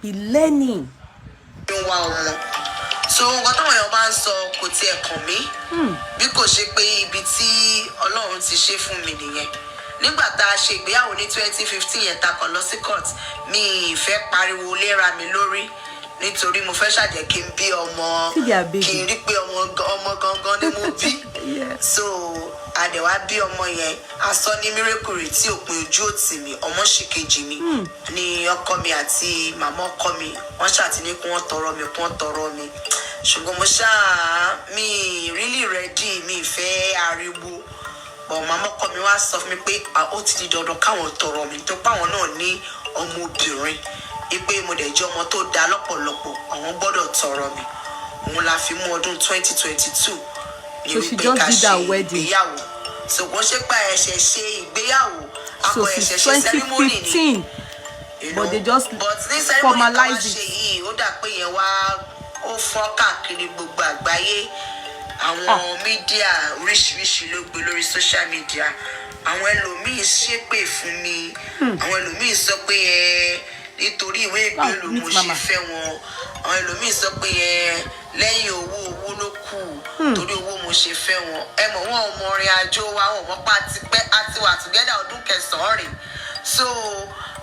Be learning. So nǹkan táwọn èèyàn bá ń sọ kò tiẹ̀ kàn mí bí kò ṣe pé ibi tí Ọlọ́run ti ṣe fún mi nìyẹn. Nígbà tá a ṣe ìgbéyàwó ní 2015 yẹn ta kàn lọ sí court mi ìfẹ́ pariwo léra mi lórí nítorí mo fẹ́ ṣàjẹ́ kí n bí ọmọ kí n rí pé ọmọ gangan ni mo bí. So àdẹ̀wà bí ọmọ yẹn asọ ní miracle tí òpin ojú òtì mi ọmọ ṣìkejì mi ní ọkọ mi àti màmá ọkọ mi wọ́n ṣàtìní kí wọ́n tọrọ mi ṣùgbọ́n mo mi really ready mi ìfẹ́ ariwo but màmá ọkọ mi wá sọ fún mi pé ó ti di dandan káwọn tọrọ mi tó páwọn náà ní ọmọbìnrin ipe mo dẹ̀ jẹ́ ọmọ tó dá lọ́pọ̀lọpọ̀ àwọn gbọ́dọ̀ tọrọ mi òun la fi mú ọdún 2022 ní wípé ká ṣe ìgbéyàwó so wọ́n ṣe pa ẹ̀ṣẹ̀ ṣe ìgbéyàwó akọ ẹ̀ṣẹ̀ ṣe ceremony ni but they just formalize it. ó dà pé yẹn wá ó fọ́n káàkiri gbogbo àgbáyé àwọn mídíà oríṣiríṣi ló gbé lórí social media àwọn ẹlòmíín ṣépè fún mi àwọn ẹlòmíín sọ pé nítorí ìwé ìgbélú mo ṣe fẹ́ wọn àwọn ẹlòmíín sọ pé lẹ́yìn owó ló kù torí owó mo ṣe fẹ́ wọn mọ̀ wọn ò mọ orin àjò wa wọn mọ̀ pa àti wà together ọdún 9 rìn so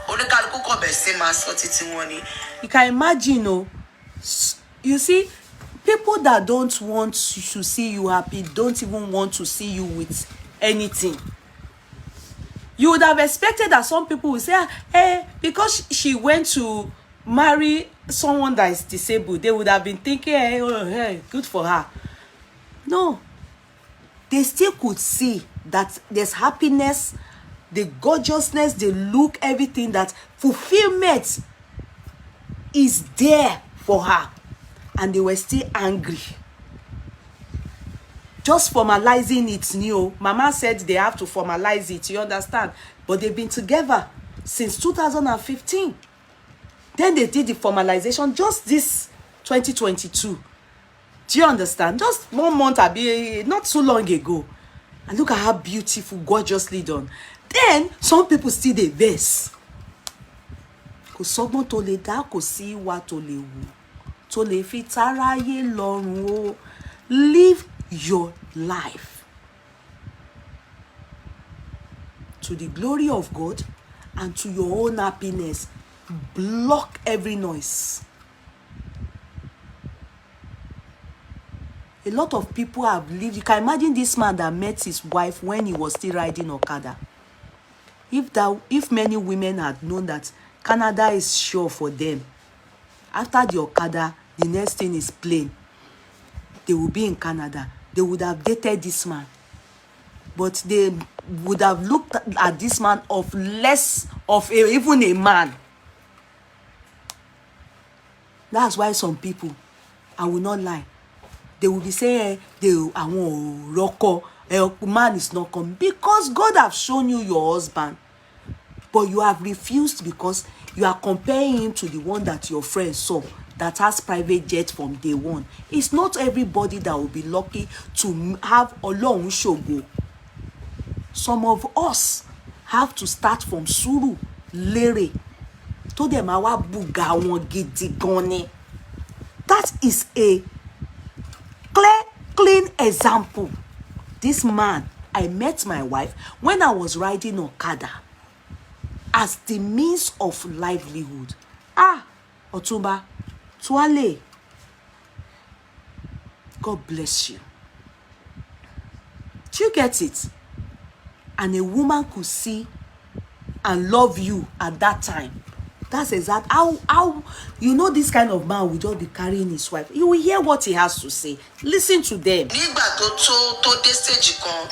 oníkálukú kọ̀ bẹ̀ sí máa sọ títí wọn ni. You can imagine, you see, people that don't want to see you happy don't even want to see you with anything. You would have expected that some people would say, hey, because she went to marry someone that is disabled, they would have been thinking, hey, good for her. No. They still could see that there's happiness, the gorgeousness, the look, everything, that fulfillment is there for her. And they were still angry. Just formalizing it new. Mama said they have to formalize it, you understand? But they've been together since 2015. Then they did the formalization just this 2022. Do you understand? Just 1 month, not too long ago. And look at how beautiful, gorgeously done. Then some people still dey vex. Kò sọ́gbọ́n tó lè dá, kò sí ìwà tó lè wù, tó lè fi táráyé lọ́rùn o. Live your life to the glory of God and to your own happiness. Block every noise. A lot of people have lived. You can imagine this man that met his wife when he was still riding Okada. If many women had known that Canada is sure for them, after the Okada, the next thing is plane, they will be in Canada. They would have dated this man. But they would have looked at this man of less of even a man. That's why some people, I will not lie, they will be saying àwọn roko, man is not coming, because God have shown you your husband, but you have refused because you are comparing him to the one that your friend saw that has private jet from day one. It's not everybody that will be lucky to have Ọlọ́run ṣògo. Some of us have to start from sùúrù lérè tó dẹ̀ máa wá bùgà wọn gidi gan ni. That is a clean example. This man, I met my wife when I was riding Okada as the means of livelihood. Ọ̀túnba Tuale, God bless you. Do you get it? And a woman could see and love you at that time. That's exact how you know this kind of man will just be carrying his wife. You will hear what he has to say. Listen to them. Nígbà tó dé stage kan,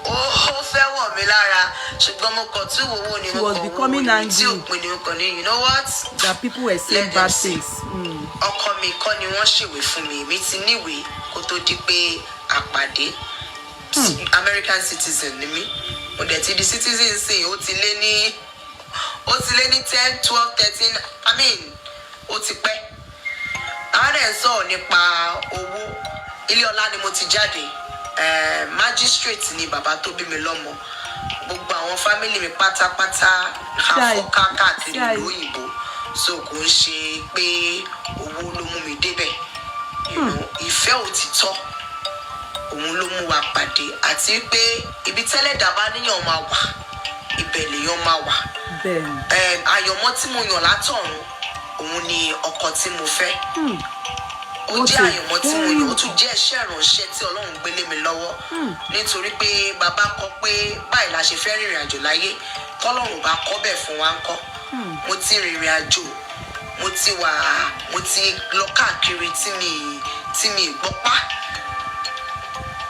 ó fẹ́ wọ̀ mí lára, ṣùgbọ́n mo kàn tún wò ni She was becoming angry. You know what? That people were saying bad things. Ọkọ mi kọ́ ni wọ́n ṣèwé fún mi. Mi ti níwèé kó tó di pé àpàdé. American citizen ni mí. Mo dẹ̀ ti di citizen sìn, ó ti lé ní 10, 12, 13, I mean, ó ti pẹ́. Àwọn ẹ̀ sọ̀rọ̀ nípa owó. Ilé ọlá ni mo ti jáde. Magistrate ni bàbá tó bí mi lọ́mọ. Gbogbo àwọn family mi pátápátá àfọ́ká káàkiri ìlú òyìnbó. So kò ń ṣe pé owó ló mú mi débẹ̀. You know, ìfẹ́ òtítọ́ òun ló mú wa pàdé. Àti pé ibi tẹ́lẹ̀ dàbá níyàn máa wà, ibẹ̀ lèyàn máa wà. Àyọ̀mọ́ tí mo yàn látọ̀run òun ni ọkọ tí mo fẹ́. Ó jẹ́ àyọ̀mọ́ tí mo yàn, ó tún jẹ́ iṣẹ́ ìránṣẹ́ tí Ọlọ́run gbélé mi lọ́wọ́. Nítorí pé bàbá kọ pé báyìí la ṣe fẹ́ rìnrìn àjò láyé, tọ́lọ́run bá kọ́ bẹ̀ fún wa ńkọ́. Mo ti rìnrìn àjò, mo ti lọ káàkiri tí mi gbọ́pá,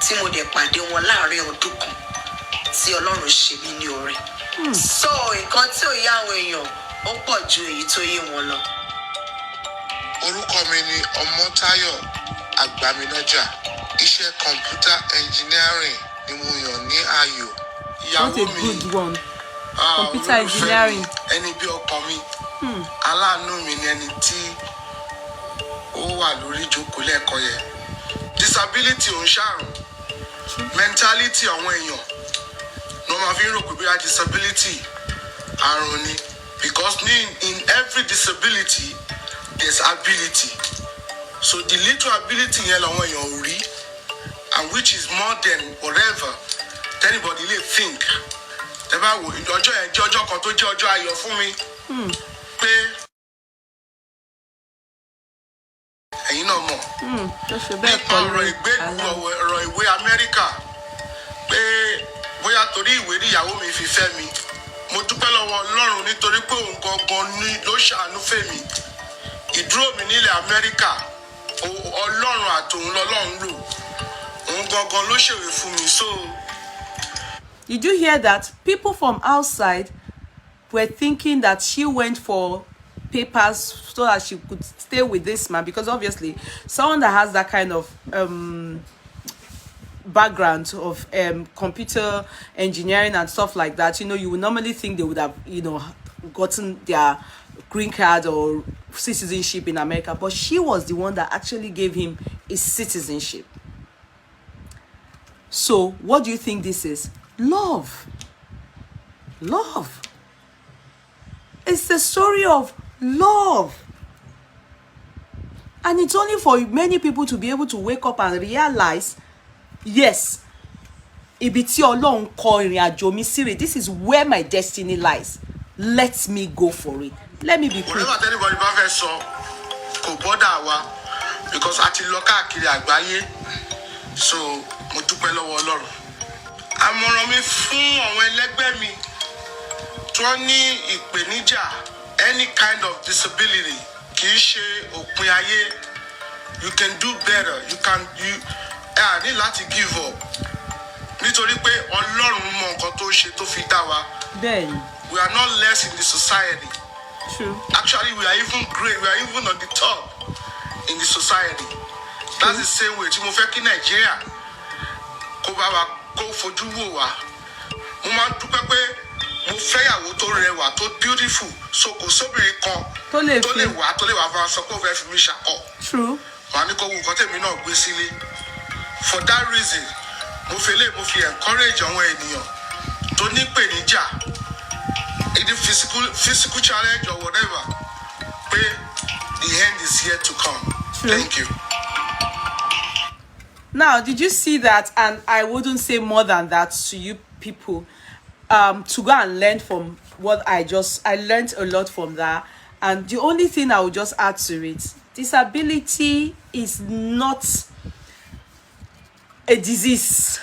tí mo dẹ̀ pàdé wọn láàrin ọdún kan tí Ọlọ́run ṣe mí ní oore. So nǹkan tí ò yé àwọn èèyàn ó pọ̀ ju èyí tó yé wọn lọ. Orúkọ mi ni Ọmọ́táyọ̀ Àgbàmínájà. Iṣẹ́ computer engineering ni mo yàn ní ààyò. What a good one. Computer engineering. Ẹni bí ọkọ mi. Aláàánú mi ni ẹni tí ó wà lórí ìjókòó lẹ́ẹ̀kan yẹn. Disability ò ń ṣàrùn. Mentality àwọn èèyàn no ma fi rò pé bí a disability àrùn ni, because in every disability there's ability. So the little ability yẹn làwọn èèyàn ò rí, and which is more than whatever anybody lè think. Tẹ́ bá wò ọjọ́ yẹn jẹ́ ọjọ́ kan tó jẹ́ ọjọ́ ayọ̀ fún mi. Pé ẹ̀yin náà mọ̀ nípa ọ̀rọ̀ ìwé Amẹ́ríkà, pé bóyá torí ìwé níyàwó mi fi fẹ́ mi. Mo dúpẹ́ lọ́wọ́ Ọlọ́run nítorí pé òun gangan ni ló ṣàánú fèmí. Ìdúró mi nílẹ̀ Amẹ́ríkà, Ọlọ́run àtòun lọ́lọ́run lò. Òun gangan ló ṣèwé fún mi. So did you hear that? People from outside were thinking that she went for papers so that she could stay with this man, because obviously someone that has that kind of background of computer engineering and stuff like that, you know, you would normally think they would have, you know, gotten their green card or citizenship in America, but she was the one that actually gave him his citizenship. So what do you think this is? Love. It's the story of love. And it's only for many people to be able to wake up and realize, yes, ibi tí Ọlọ́run kọ ìrìn àjò mi sí rè, this is where my destiny lies. Let me go for it. Let me be quick. Whatever anybody bá fẹ́ sọ kò bọ́dà wa, because a ti lọ káàkiri àgbáyé. So mo dúpẹ́ lọ́wọ́ Ọlọ́run. Àmọ̀ràn mi fún àwọn ẹlẹgbẹ́ mi tí wọ́n ní ìpèníjà, any kind of disability, kì í ṣe òpin ayé. You can do better. You ní láti give up. Nítorí pé Ọlọ́run mọ nǹkan tó ṣe tó fi dá wa. Bẹ́ẹ̀ni. We are not less in the society. True. Actually, we are even great. We are even on the top in the society. That's the same way tí mo fẹ́ kí Nàìjíríà kó bá wa kó fojú wò wá. Mo máa ń dúpẹ́ pé mo fẹ́yàwó tó rẹwà tó beautiful so kò sóbìnrin kan tó lè wá fún aṣọ kó fẹ́ fi mí ṣakọ. True. Wà ní kó wù nǹkan tèmi náà gbé sílé. For that reason, mo fi encourage àwọn ènìyàn tó ní ìpèníjà, either physical challenge or whatever, pé the end is yet to come. True. Thank you. Now, did you see that? And I wouldn't say more than that to you people. To go and learn from what I learned a lot from that. And the only thing I would just add to it, disability is not a disease.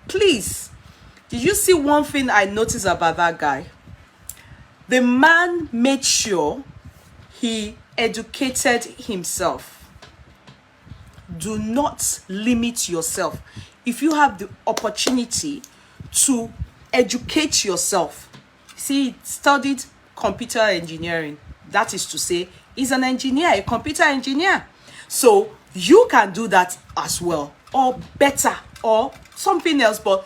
Please, did you see one thing I noticed about that guy? The man made sure he educated himself. Do not limit yourself. If you have the opportunity to educate yourself, see, he studied computer engineering. That is to say, he's an engineer, a computer engineer. So you can do that as well, or better, or something else. But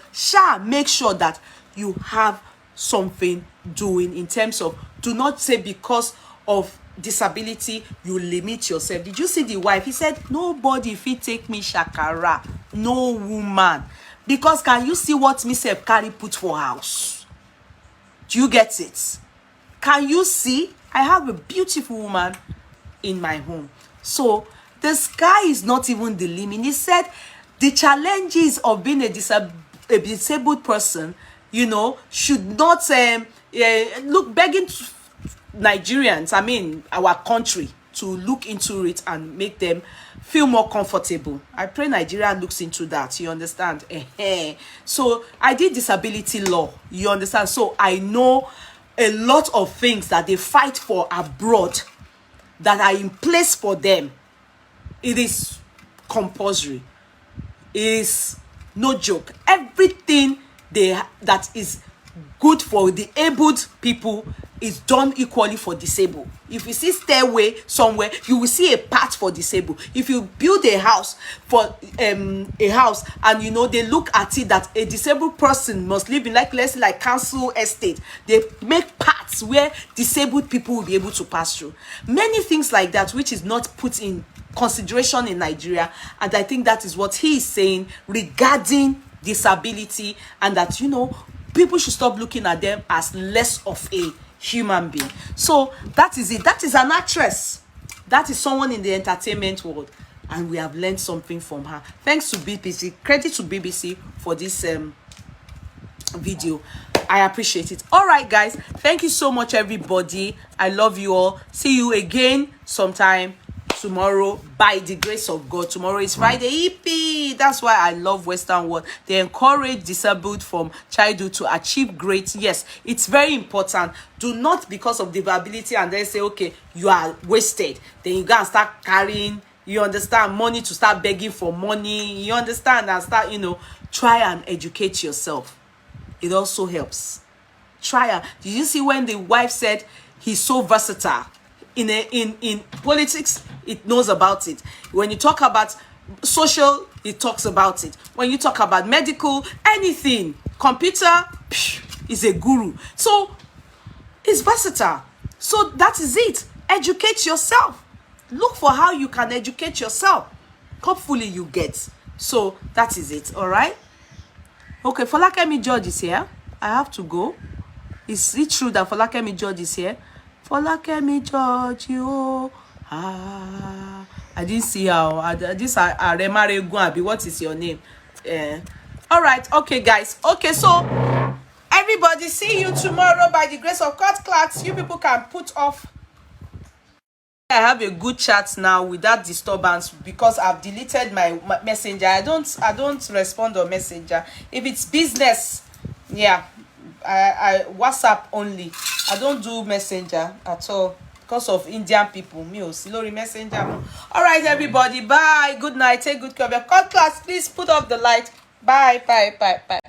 make sure that you have something doing in terms of, do not say because of disability you limit yourself. Did you see the wife? He said, nobody fit take me shakara, no woman, because can you see what me self carry put for house? Do you get it? Can you see? I have a beautiful woman in my home. So the sky is not even the limit. He said the challenges of being a disabled person, you know, should not look begging Nigerians, I mean our country, to look into it and make them feel more comfortable. I pray Nigeria looks into that. You understand? So I did disability law. You understand? So I know a lot of things that they fight for abroad that are in place for them. It is compulsory. It is no joke. Everything that is good for the abled people is done equally for disabled. If you see stairway somewhere, you will see a part for disabled. If you build a house for a house, and you know they look at it that a disabled person must live in, like, let's say like council estate, they make parts where disabled people will be able to pass through. Many things like that, which is not put in consideration in Nigeria. And I think that is what he is saying regarding disability, and that, you know, people should stop looking at them as less of a human being. So that is it. That is an actress. That is someone in the entertainment world, and we have learned something from her. Thanks to BBC. Credit to BBC for this video. I appreciate it. All right, guys, thank you so much, everybody. I love you all. See you again sometime tomorrow, by the grace of God. Tomorrow is Friday. Yippee! That's why I love Western world. They encourage disabled from childhood to achieve great. Yes, it's very important. Do not, because of disability, and then say, okay, you are wasted, then you go and start carrying, you understand, money to start begging for money. You understand? And start, you know, try and educate yourself. It also helps. Try. Did you see when the wife said he's so versatile? In politics, it knows about it. When you talk about social, it talks about it. When you talk about medical, anything, computer, is a guru. So it's versatile. So that is it. Educate yourself. Look for how you can educate yourself. Hopefully you get. So that is it. All right. Okay, Folakemi George is here. I have to go. Is it true that Folakemi George is here? Folakemi George, oh, I didn't see how. This Aremare Guabi. What is your name? All right. Okay, guys. Okay, so everybody, see you tomorrow by the grace of God. Class, you people can put off. I have a good chat now without disturbance because I've deleted my messenger. I don't respond on messenger. If it's business, yeah, I WhatsApp only. I don't do messenger at all because of Indian people. Me Silori messenger. All right, everybody. Bye. Good night. Take good care of your class. Please put off the light. Bye. Bye. Bye. Bye.